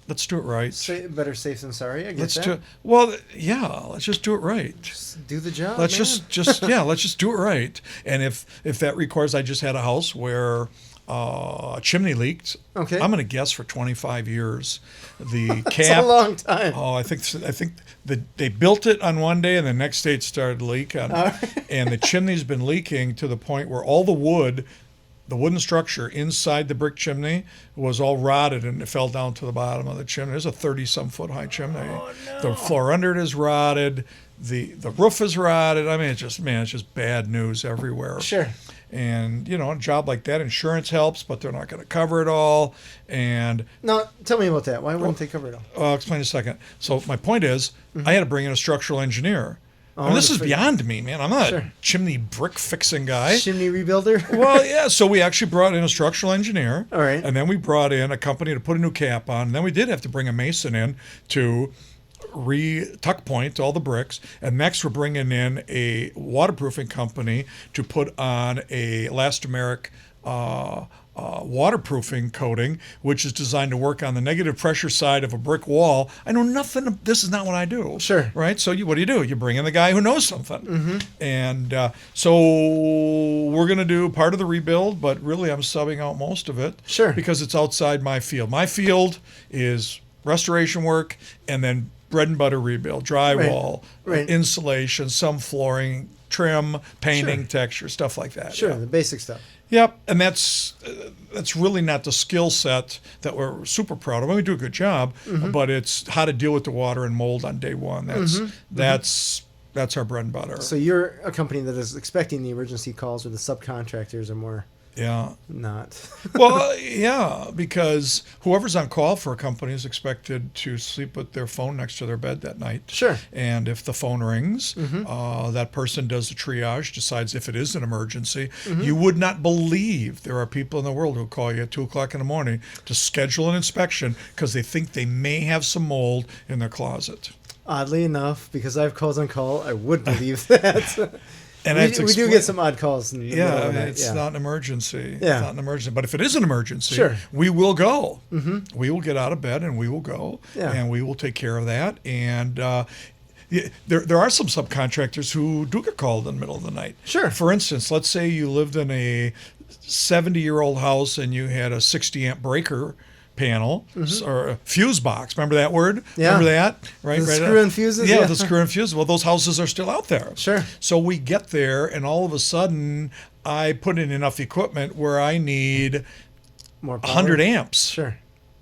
Let's do it right. Better safe than sorry. I get that. Let's just do it right. Just do the job. Let's just do it right. And if that requires, I just had a house where a chimney leaked. Okay. I'm going to guess for 25 years. The cap. That's a long time. Oh, I think they built it on one day and the next day it started leaking. And the chimney's been leaking to the point where all the wooden structure inside the brick chimney was all rotted and it fell down to the bottom of the chimney. There's a 30-some foot high chimney. Oh, no. The floor under it is rotted. The roof is rotted. I mean, it's just bad news everywhere. Sure. And, a job like that, insurance helps, but they're not going to cover it all. And now, tell me about that. Why wouldn't they cover it all? I'll explain in a second. So my point is, I had to bring in a structural engineer. And this is beyond me, man. I'm not a chimney brick fixing guy. Chimney rebuilder? Well, yeah. So we actually brought in a structural engineer. All right. And then we brought in a company to put a new cap on. And then we did have to bring a mason in to tuck point all the bricks, and next we're bringing in a waterproofing company to put on a elastomeric waterproofing coating, which is designed to work on the negative pressure side of a brick wall. I know nothing. This is not what I do. Sure. Right. So what do? You bring in the guy who knows something. And so we're going to do part of the rebuild, but really I'm subbing out most of it. Sure. Because it's outside my field. My field is restoration work and then bread and butter rebuild, drywall, insulation, some flooring, trim, painting, texture, stuff like that. Sure. The basic stuff. Yep, and that's really not the skill set that we're super proud of. I mean, we do a good job, but it's how to deal with the water and mold on day one. That's our bread and butter. So you're a company that is expecting the emergency calls, or the subcontractors are more not. Well, yeah, because whoever's on call for a company is expected to sleep with their phone next to their bed that night. Sure. And if the phone rings, that person does the triage, decides if it is an emergency. You would not believe there are people in the world who call you at 2 o'clock in the morning to schedule an inspection because they think they may have some mold in their closet. Oddly enough, because I have calls on call, I would believe that. And we do get some odd calls. It's not an emergency. Yeah. It's not an emergency. But if it is an emergency, we will go. We will get out of bed and we will go. And we will take care of that. And there are some subcontractors who do get called in the middle of the night. Sure. For instance, let's say you lived in a 70-year-old house and you had a 60-amp breaker panel or a fuse box. Remember that word? Yeah. Remember that? Right. The screw-in fuses? Yeah, the screw-in fuses. Well, those houses are still out there. Sure. So we get there, and all of a sudden, I put in enough equipment where I need more 100 amps. Sure.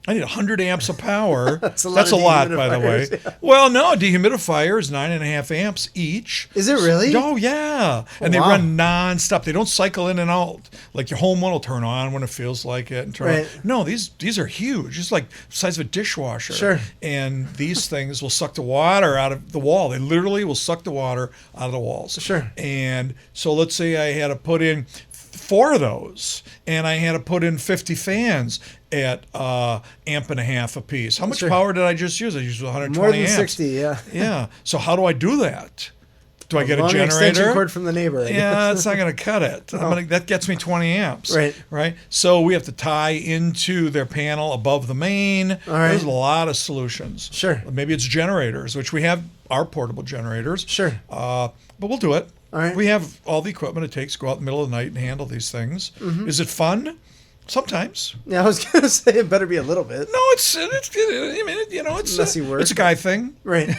I need 100 amps of power. That's a lot, by the way. Yeah. Well, no, a dehumidifier is 9.5 amps each. Is it really? Oh, yeah. And they run nonstop. They don't cycle in and out. Like your home one will turn on when it feels like it and turn on. No, these are huge. It's like the size of a dishwasher. Sure. And these things will suck the water out of the wall. They literally will suck the water out of the walls. Sure. And so let's say I had to put in 4 of those, and I had to put in 50 fans at amp and a half a piece. How much power did I just use? I used 120 More than amps. 60, yeah. Yeah. So how do I do that? Do I get a long generator? Extension cord from the neighbor. Yeah, that's not going to cut it. That gets me 20 amps. Right. So we have to tie into their panel above the main. All right. There's a lot of solutions. Sure. Maybe it's generators, which we have our portable generators. Sure. But we'll do it. All right. We have all the equipment it takes to go out in the middle of the night and handle these things. Is it fun? Sometimes. Yeah, I was going to say it better be a little bit. No, it's messy work. It's a guy thing. Right.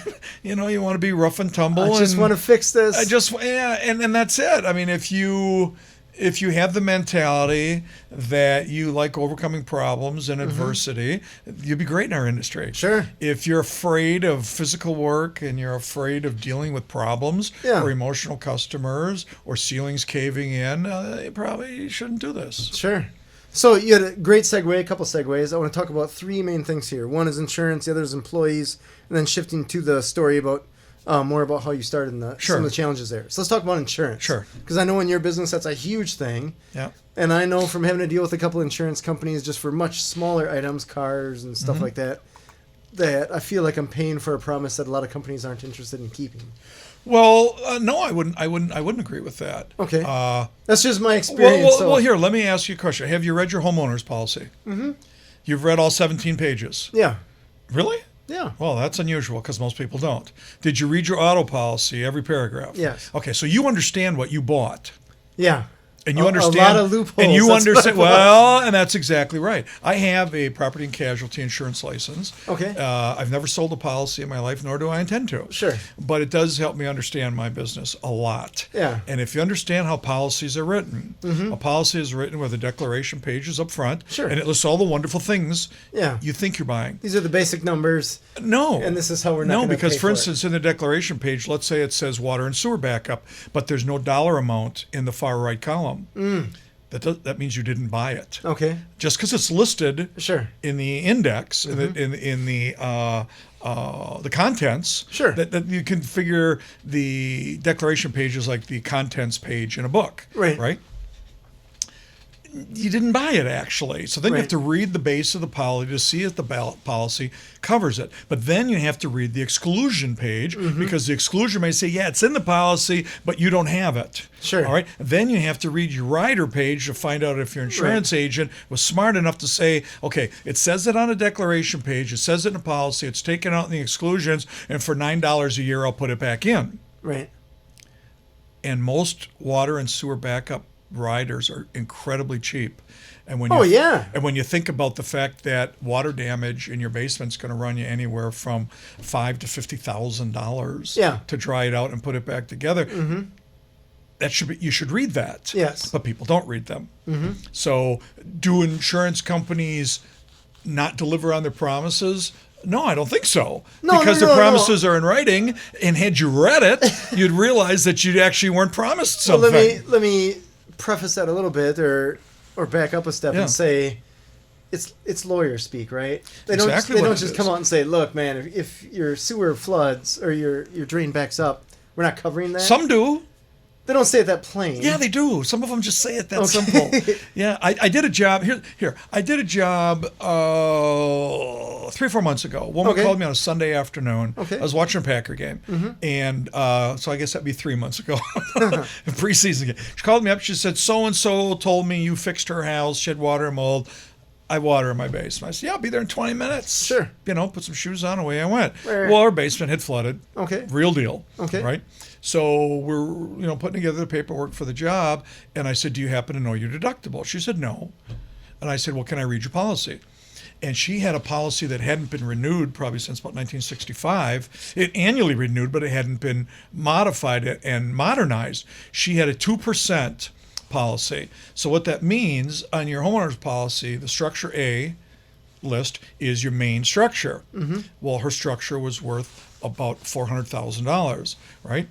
You want to be rough and tumble. I just want to fix this. And that's it. I mean, if you have the mentality that you like overcoming problems and adversity, you'd be great in our industry. Sure. If you're afraid of physical work and you're afraid of dealing with problems or emotional customers or ceilings caving in, you probably shouldn't do this. Sure. So you had a great segue, a couple segues. I want to talk about 3 main things here. One is insurance, the other is employees, and then shifting to the story about more about how you started and some of the challenges there. So let's talk about insurance. Sure. Because I know in your business that's a huge thing. Yeah. And I know from having to deal with a couple insurance companies just for much smaller items, cars and stuff like that, that I feel like I'm paying for a promise that a lot of companies aren't interested in keeping. Well, no, I wouldn't agree with that. Okay. That's just my experience. Well, here, let me ask you a question. Have you read your homeowner's policy? You've read all 17 pages? Yeah. Really? Yeah. Well, that's unusual because most people don't. Did you read your auto policy, every paragraph? Yes. Okay, so you understand what you bought. Yeah. And you understand a lot of loopholes. And you understand and that's exactly right. I have a property and casualty insurance license. Okay. I've never sold a policy in my life, nor do I intend to. Sure. But it does help me understand my business a lot. Yeah. And if you understand how policies are written, a policy is written with a declaration page is up front. Sure. And it lists all the wonderful things you think you're buying. These are the basic numbers. No. And this is how we're not going to pay because for instance, in the declaration page, let's say it says water and sewer backup, but there's no dollar amount in the far right column. That means you didn't buy it. Okay. Just because it's listed in the index, in the contents, that you can figure the declaration page is like the contents page in a book. Right. you didn't buy it actually. So then you have Right. to read the base of the policy to see if the policy covers it. But then you have to read the exclusion page because the exclusion may say, yeah, it's in the policy, but you don't have it. Sure. All right. Then you have to read your rider page to find out if your insurance agent was smart enough to say, okay, it says it on a declaration page, it says it in a policy, it's taken out in the exclusions, and for $9 a year, I'll put it back in. Right. And most water and sewer backup riders are incredibly cheap. And when Oh, you, yeah. And when you think about the fact that water damage in your basement's going to run you anywhere from $5,000 to $50,000 Yeah. to dry it out and put it back together, that should be, you should read that. Yes. But people don't read them. So do insurance companies not deliver on their promises? No, I don't think so. No, because no, the no, promises are in writing, and had you read it, you'd realize that you actually weren't promised Well, something. let me preface that a little bit, or back up a step Yeah. and say, it's lawyer speak, right? They Exactly don't what it just is. come out and say, look, man, if your sewer floods or your drain backs up, we're not covering that. Some do. They don't say it that plain. Yeah, they do. Some of them just say it that Okay. simple. Yeah, I did a job here. I did a job 3 or 4 months ago. A woman Okay. called me on a Sunday afternoon. Okay. I was watching a Packer game, and so I guess that'd be 3 months ago, preseason game. She called me up. She said, "So and so told me you fixed her house. She had water and mold. I water in my basement." I said, "Yeah, I'll be there in 20 minutes." Sure. Put some shoes on, away I went. Right. Well, our basement had flooded. Okay. Real deal. Okay. Right. So we're putting together the paperwork for the job, and I said, "Do you happen to know your deductible?" She said, "No." And I said, "Well, can I read your policy?" And she had a policy that hadn't been renewed probably since about 1965. It annually renewed, but it hadn't been modified and modernized. She had a 2% policy. So what that means on your homeowner's policy, the structure A list is your main structure. Well, her structure was worth about $400,000, right?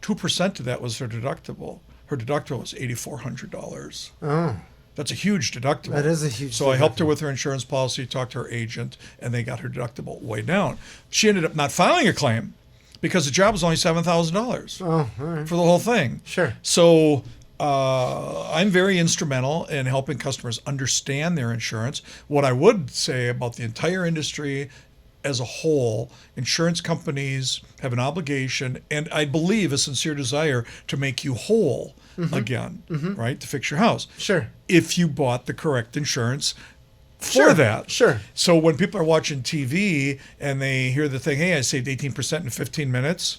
2% of that was her deductible. Her deductible was $8,400. Oh, That's a huge deductible. that is a huge. So I helped her with her insurance policy, talked to her agent, and they got her deductible way down. She ended up not filing a claim because the job was only $7,000 Oh, all right. for the whole thing. Sure. So I'm very instrumental in helping customers understand their insurance. What I would say about the entire industry as a whole, insurance companies have an obligation and I believe a sincere desire to make you whole again, right? To fix your house. Sure. If you bought the correct insurance for Sure. that. Sure. So when people are watching TV and they hear the thing, hey, I saved 18% in 15 minutes.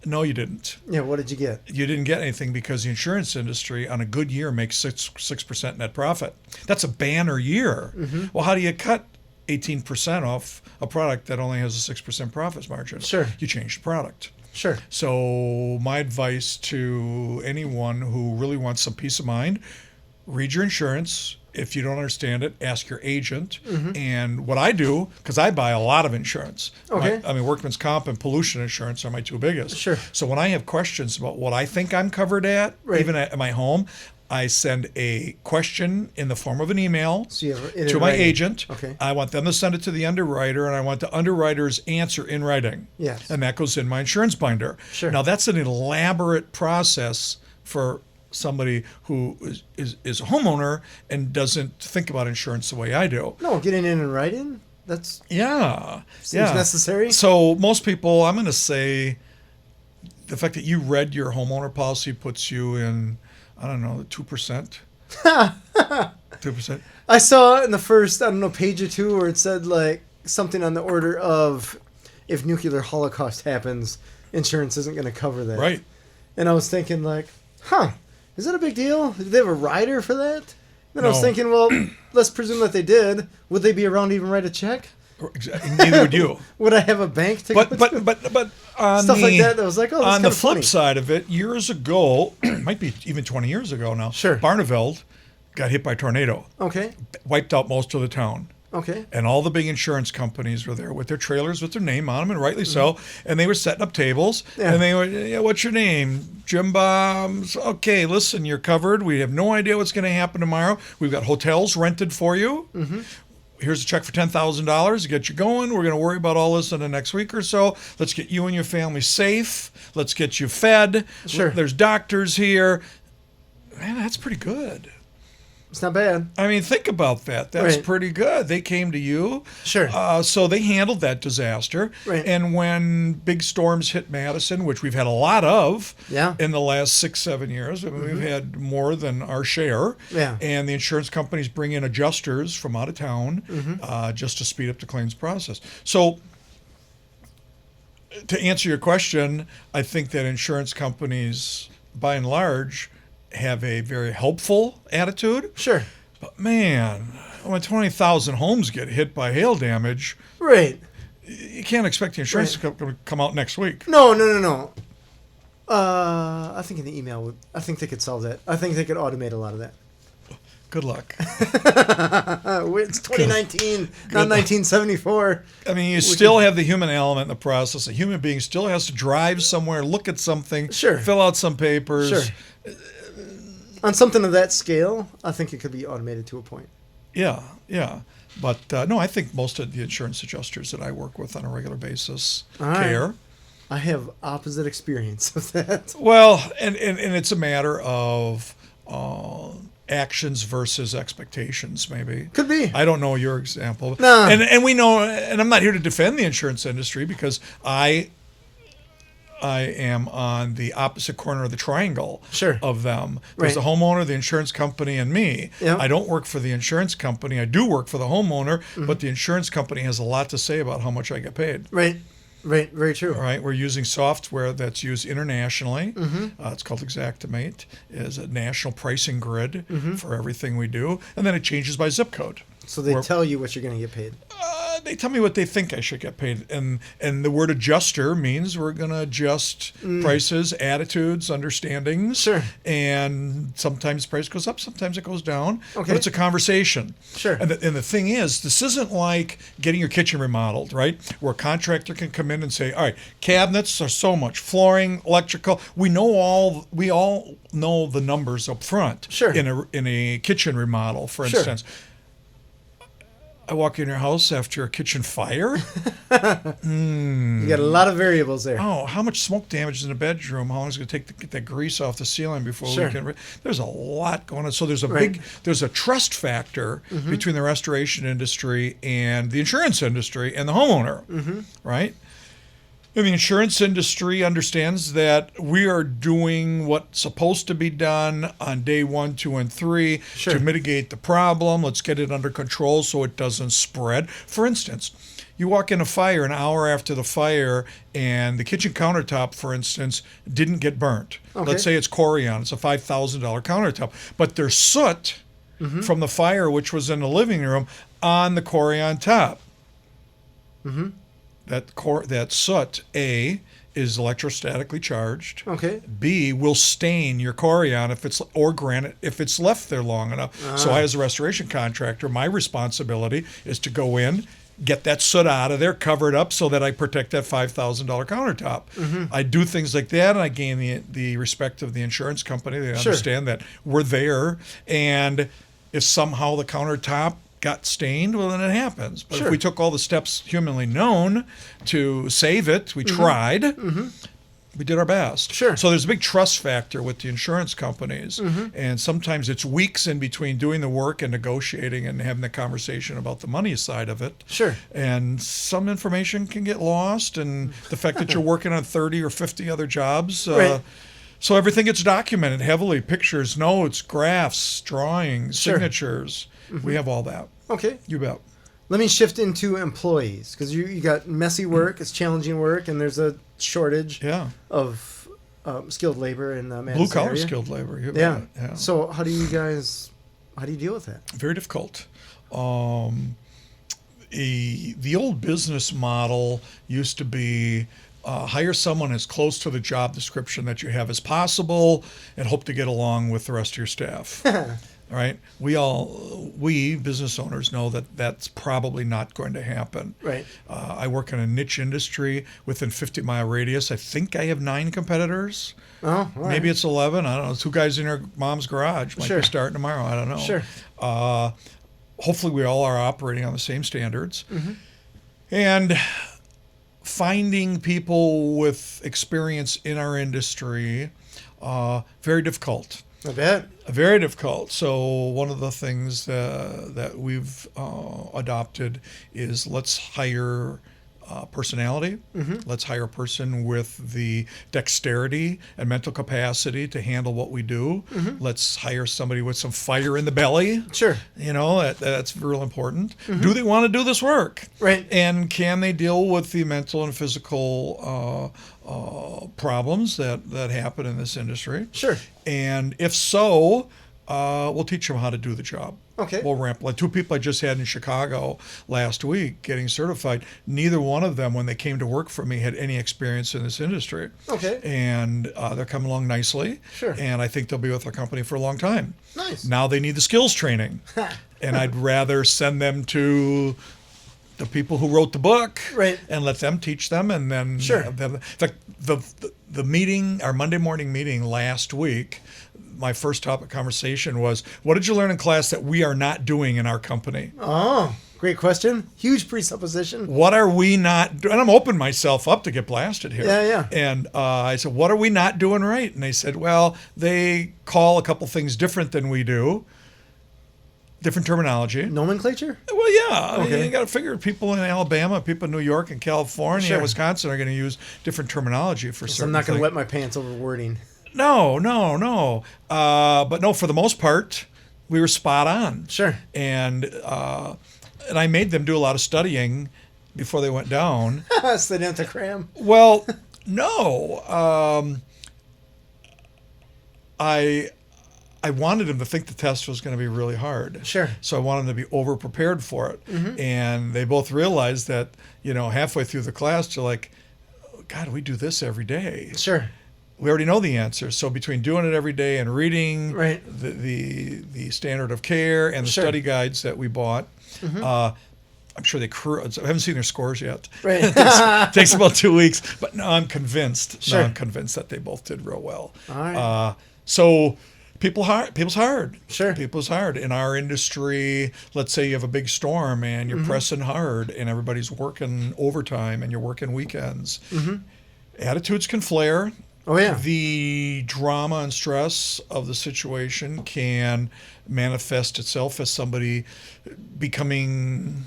No, you didn't. Yeah. What did you get? You didn't get anything because the insurance industry on a good year makes 6% net profit. That's a banner year. Well, how do you cut 18% off a product that only has a 6% profit margin? Sure. You change the product. Sure. So my advice to anyone who really wants some peace of mind, read your insurance. If you don't understand it, ask your agent. And what I do, because I buy a lot of insurance. Okay. Workman's comp and pollution insurance are my two biggest. Sure. So when I have questions about what I think I'm covered at, Right. even at my home, I send a question in the form of an email So you have it in to my writing. agent. Okay. I want them to send it to the underwriter, and I want the underwriter's answer in writing. Yes. And that goes in my insurance binder. Sure. Now, that's an elaborate process for somebody who is a homeowner and doesn't think about insurance the way I do. No, getting in and writing. That's Yeah. seems necessary. So most people, I'm going to say the fact that you read your homeowner policy puts you in, I don't know, 2%. 2%. I saw in the first, I don't know, page or two where it said like something on the order of, if nuclear holocaust happens, insurance isn't going to cover that. Right. And I was thinking like, is that a big deal? Did they have a rider for that? Then I was No. thinking, well, let's presume that they did. Would they be around to even write a check? Neither would you. Would I have a bank to But go to? but on Stuff the, like that was like, oh, that's on the kinda flip funny. side of it, years ago, might be even 20 years ago now. Sure. Barneveld got hit by a tornado, Okay. wiped out most of the town. Okay. And all the big insurance companies were there with their trailers with their name on them, and rightly so. And they were setting up tables. Yeah. And they were, yeah, what's your name? Jim Bombs. Okay, listen, you're covered. We have no idea what's going to happen tomorrow. We've got hotels rented for you. Here's a check for $10,000 to get you going. We're going to worry about all this in the next week or so. Let's get you and your family safe. Let's get you fed. Sure. There's doctors here. Man, that's pretty good. It's not bad. I mean, think about that. That's Right. pretty good. They came to you. Sure. So they handled that disaster. Right. And when big storms hit Madison, which we've had a lot of Yeah. in the last 6-7 years, I mean, we've had more than our share. Yeah. And the insurance companies bring in adjusters from out of town just to speed up the claims process. So to answer your question, I think that insurance companies, by and large, have a very helpful attitude. Sure. But man, when 20,000 homes get hit by hail damage, Right. you can't expect the insurance company to come out next week. No. I think in the email, I think they could solve that. I think they could automate a lot of that. Good luck. It's 2019, not 1974. I mean, you still have the human element in the process. A human being still has to drive somewhere, look at something, Sure. fill out some papers. Sure. On something of that scale, I think it could be automated to a point. Yeah. But no, I think most of the insurance adjusters that I work with on a regular basis All right. care. I have opposite experience with that. Well, and it's a matter of actions versus expectations, maybe. Could be. I don't know your example. No. And we know, and I'm not here to defend the insurance industry because I am on the opposite corner of the triangle Sure. of them. There's Right. the homeowner, the insurance company, and me. Yep. I don't work for the insurance company. I do work for the homeowner, but the insurance company has a lot to say about how much I get paid. Right. Very true. All right, we're using software that's used internationally. It's called Xactimate. It's a national pricing grid for everything we do, and then it changes by zip code. So they Where- tell you what you're going to get paid. They tell me what they think I should get paid, and the word adjuster means we're going to adjust prices, attitudes, understandings. Sure. And sometimes price goes up, sometimes it goes down. Okay. But it's a conversation. Sure. And the thing is, this isn't like getting your kitchen remodeled, right? Where a contractor can come in and say, all right, cabinets are so much, flooring, electrical. We all know the numbers up front. Sure. In a kitchen remodel, for Sure. instance. I walk in your house after a kitchen fire. You got a lot of variables there. Oh, how much smoke damage is in the bedroom? How long is it going to take to get that grease off the ceiling before Sure. we can? There's a lot going on. So there's a Right. there's a trust factor between the restoration industry and the insurance industry and the homeowner, right? And the insurance industry understands that we are doing what's supposed to be done on day 1, 2, and 3 Sure. to mitigate the problem. Let's get it under control so it doesn't spread. For instance, you walk in a fire an hour after the fire and the kitchen countertop, for instance, didn't get burnt. Okay. Let's say it's Corian. It's a $5,000 countertop. But there's soot from the fire, which was in the living room, on the Corian top. That soot, A, is electrostatically charged. Okay. B, will stain your Corian or granite if it's left there long enough. So I, as a restoration contractor, my responsibility is to go in, get that soot out of there, cover it up so that I protect that $5,000 countertop. I do things like that, and I gain the respect of the insurance company. They Sure. understand that we're there, and if somehow the countertop got stained, well, then it happens. But Sure. if we took all the steps humanly known to save it, we tried. We did our best. Sure. So there's a big trust factor with the insurance companies, and sometimes it's weeks in between doing the work and negotiating and having the conversation about the money side of it. Sure. And some information can get lost, and the fact that you're working on 30 or 50 other jobs. Right. So everything gets documented heavily: pictures, notes, graphs, drawings, Sure. signatures. We have all that. Okay. You bet. Let me shift into employees because you got messy work, it's challenging work, and there's a shortage Yeah. of skilled labor in the Madison Blue collar area. skilled labor. You Yeah. bet. Yeah. So how do you deal with that? Very difficult. The old business model used to be hire someone as close to the job description that you have as possible and hope to get along with the rest of your staff. All right. We business owners know that that's probably not going to happen. Right. I work in a niche industry within 50-mile radius. I think I have 9 competitors. Oh, all right. Maybe it's 11. I don't know. 2 guys in your mom's garage might Sure. be starting tomorrow. I don't know. Sure. Hopefully we all are operating on the same standards. And finding people with experience in our industry, very difficult. I bet. Very difficult. So one of the things that we've adopted is let's hire personality. Let's hire a person with the dexterity and mental capacity to handle what we do. Let's hire somebody with some fire in the belly. Sure. That's real important. Do they want to do this work? Right. And can they deal with the mental and physical problems that happen in this industry? Sure. And if so, we'll teach them how to do the job. Okay. We'll ramp. Like 2 people I just had in Chicago last week getting certified. Neither one of them, when they came to work for me, had any experience in this industry. Okay. And they're coming along nicely. Sure. And I think they'll be with our company for a long time. Nice. Now they need the skills training. And I'd rather send them to the people who wrote the book, right, and let them teach them, and then sure. In fact, the meeting, our Monday morning meeting last week, my first topic conversation was, what did you learn in class that we are not doing in our company? Oh, great question. Huge presupposition. What are we not doing? And I'm opening myself up to get blasted here. Yeah. And I said, what are we not doing right? And they said, well, they call a couple things different than we do. Different terminology. Nomenclature? Well, yeah. Okay. You got to figure people in Alabama, people in New York and California, sure. and Wisconsin are going to use different terminology for certain I'm not going to things. wet my pants over wording. No. But no, for the most part, we were spot on. Sure. And I made them do a lot of studying before they went down. So they didn't have to cram? Well, no. I wanted them to think the test was going to be really hard. Sure. So I wanted them to be over prepared for it. And they both realized that, halfway through the class, they're like, God, we do this every day. Sure. We already know the answer. So between doing it every day and reading right. the standard of care and the sure. study guides that we bought, I'm sure they I haven't seen their scores yet. Right. It takes about 2 weeks. But no, I'm convinced. Sure. No, I'm convinced that they both did real well. All right. So people's hard. Sure. People's hard. In our industry, let's say you have a big storm and you're pressing hard and everybody's working overtime and you're working weekends. Attitudes can flare. Oh, yeah. The drama and stress of the situation can manifest itself as somebody becoming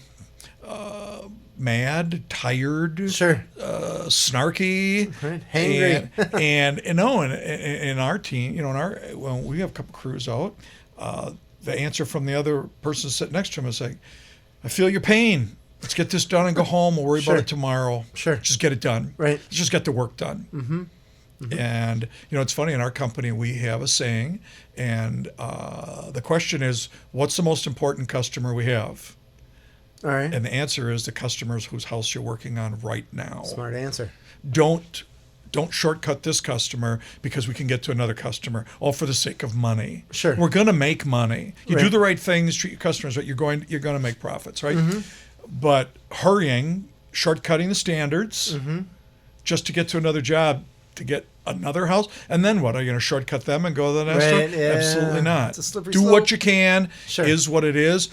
mad, tired, sure, snarky, right. Hangry. and in our team, when we have a couple crews out, the answer from the other person sitting next to him is like, I feel your pain. Let's get this done and go home. We'll worry sure. about it tomorrow. Sure. Just get it done. Right. Let's just get the work done. And, it's funny, in our company, we have a saying, and the question is, what's the most important customer we have? All right. And the answer is the customers whose house you're working on right now. Smart answer. Don't shortcut this customer because we can get to another customer, all for the sake of money. Sure. We're going to make money. You right. do the right things, treat your customers right, you're going to make profits, right? But hurrying, shortcutting the standards just to get to another job, to get another house, and then what? Are you going to shortcut them and go to the next right, one? yeah. Absolutely not. It's a slippery Do slope. what you can. Sure. Is what it is.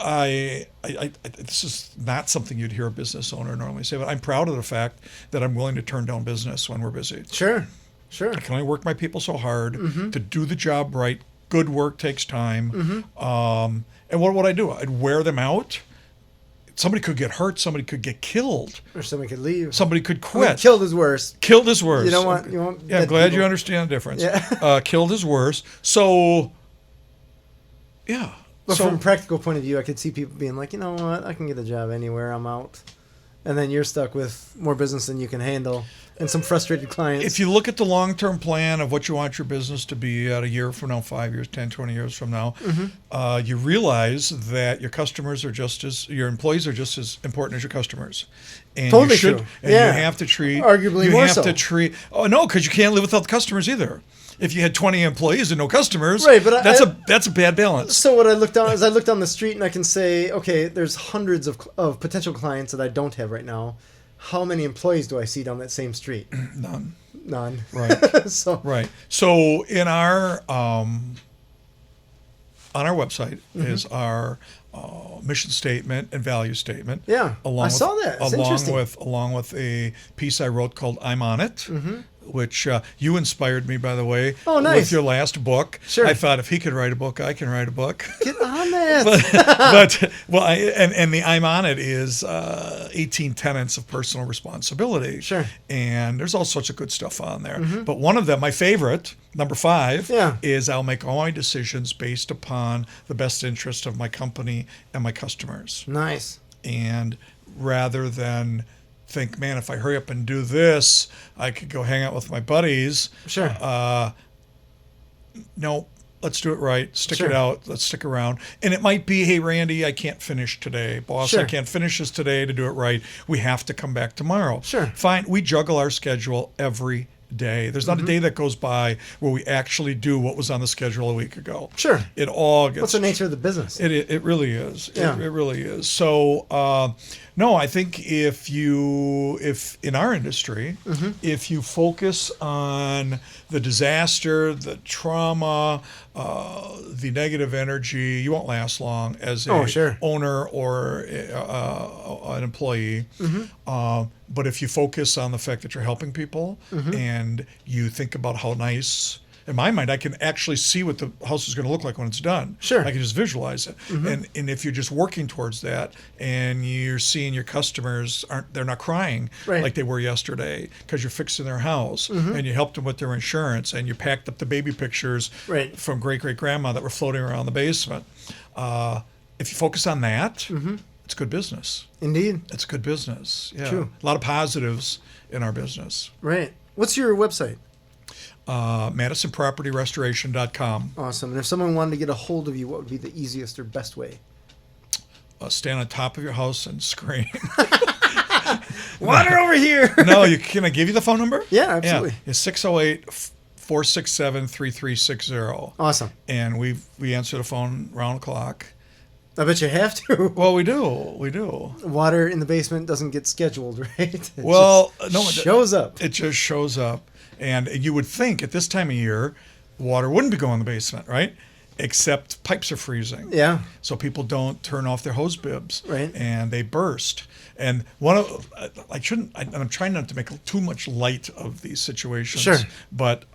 This is not something you'd hear a business owner normally say, but I'm proud of the fact that I'm willing to turn down business when we're busy. Sure. I can only work my people so hard to do the job right. Good work takes time. And what would I do? I'd wear them out. Somebody could get hurt. Somebody could get killed. Or somebody could leave. Somebody could quit. Killed is worse. Killed is worse. You don't want. Yeah, I'm glad people. you understand the difference. Yeah. Killed is worse. So, yeah. But So- from a practical point of view, I could see people being like, you know what, I can get a job anywhere, I'm out. And then you're stuck with more business than you can handle and some frustrated clients. If you look at the long-term plan of what you want your business to be at a year from now, 5 years, 10, 20 years from now, you realize that your employees are just as important as your customers. And Totally you should, true. And Yeah. you have to treat... Arguably you more have so. to treat... Oh, no, because you can't live without the customers either. If you had 20 employees and no customers, Right, but that's a bad balance. So what I look down is I look down the street and I can say, okay, there's hundreds of potential clients that I don't have right now. How many employees do I see down that same street? None. Right. Right. So in our on our website is our mission statement and value statement. Yeah, I saw that. It's interesting. Along with a piece I wrote called "I'm on It," which you inspired me, by the way, Oh, nice. with your last book. Sure. I thought if he could write a book, I can write a book. Get on that. And the I'm on it is 18 tenets of personal responsibility. Sure. And there's all sorts of good stuff on there. But one of them, my favorite, number 5, is I'll make all my decisions based upon the best interest of my company and my customers. Nice. And rather than think, man, if I hurry up and do this, I could go hang out with my buddies. Sure. No, let's do it right. Stick Sure. it out. Let's stick around. And it might be, hey, Randy, I can't finish today. Boss, Sure. I can't finish this today to do it right. We have to come back tomorrow. Sure. Fine. We juggle our schedule every day. There's not a day that goes by where we actually do what was on the schedule a week ago. Sure. It all gets... What's the nature of the business? It really is. Yeah. It really is. So, no, I think if in our industry, if you focus on the disaster, the trauma, the negative energy, you won't last long as a owner or an employee. But if you focus on the fact that you're helping people and you think about how nice, in my mind, I can actually see what the house is going to look like when it's done. Sure. I can just visualize it. And if you're just working towards that and you're seeing your customers they're not crying like they were yesterday because you're fixing their house and you helped them with their insurance and you packed up the baby pictures from great-great-grandma that were floating around the basement. If you focus on that, it's good business. Indeed. It's good business. Yeah. True. A lot of positives in our business. Right. What's your website? MadisonPropertyRestoration.com. Awesome. And if someone wanted to get a hold of you, what would be the easiest or best way? Stand on top of your house and scream. Water over here. No, can I give you the phone number? Yeah, absolutely. Yeah. It's 608-467-3360. Awesome. And we answer the phone round the clock. I bet you have to. Well, we do. Water in the basement doesn't get scheduled, right? It shows up. It just shows up. And you would think at this time of year, water wouldn't be going in the basement, right? Except pipes are freezing. Yeah. So people don't turn off their hose bibs. Right. And they burst. And I'm trying not to make too much light of these situations. Sure. But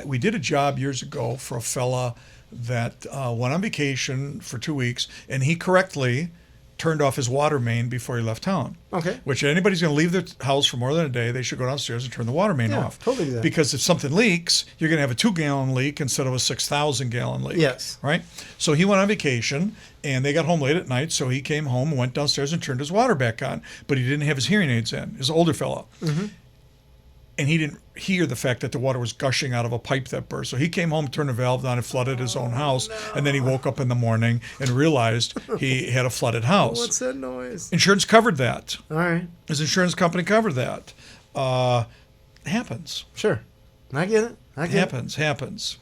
we did a job years ago for a fella that went on vacation for 2 weeks, and he correctly turned off his water main before he left town. Okay. Which anybody's going to leave their house for more than a day, they should go downstairs and turn the water main off. Totally do that. Because if something leaks, you're going to have a 2-gallon leak instead of a 6,000-gallon leak. Yes. Right? So he went on vacation, and they got home late at night, so he came home and went downstairs and turned his water back on. But he didn't have his hearing aids in. He was an older fellow. And he didn't hear the fact that the water was gushing out of a pipe that burst. So he came home, turned the valve on, and flooded his own house. And then he woke up in the morning and realized he had a flooded house. What's that noise? Insurance covered that. All right. His insurance company covered that. It happens. Sure. I get it. Happens.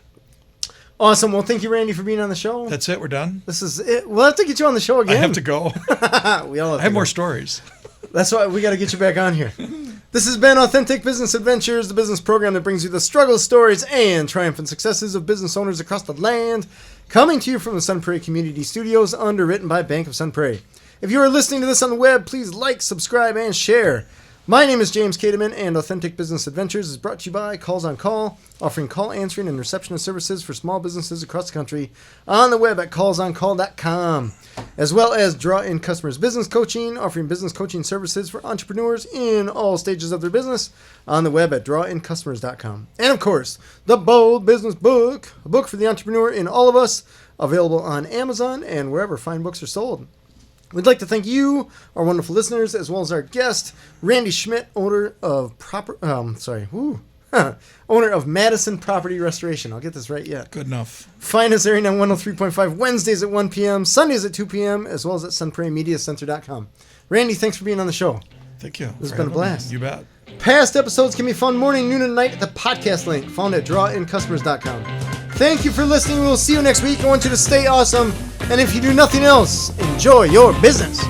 Awesome. Well, thank you, Randy, for being on the show. That's it. We're done. This is it. We'll have to get you on the show again. I have to go. We all have I have more stories. That's why we got to get you back on here. This has been Authentic Business Adventures, the business program that brings you the struggles, stories, and triumphant successes of business owners across the land. Coming to you from the Sun Prairie Community Studios, underwritten by Bank of Sun Prairie. If you are listening to this on the web, please like, subscribe, and share. My name is James Kateman, and Authentic Business Adventures is brought to you by Calls on Call, offering call answering and receptionist services for small businesses across the country on the web at callsoncall.com, as well as Draw In Customers Business Coaching, offering business coaching services for entrepreneurs in all stages of their business on the web at drawincustomers.com. And of course, The Bold Business Book, a book for the entrepreneur in all of us, available on Amazon and wherever fine books are sold. We'd like to thank you, our wonderful listeners, as well as our guest, Randy Schmidt, owner of Madison Property Restoration. I'll get this right yet. Good enough. Find us airing on 103.5 Wednesdays at 1 p.m., Sundays at 2 p.m., as well as at sunprairiemediacenter.com. Randy, thanks for being on the show. Thank you. This has been a blast. You bet. Past episodes can be found morning, noon, and night at the podcast link found at drawincustomers.com. Thank you for listening. We'll see you next week. I want you to stay awesome. And if you do nothing else, enjoy your business.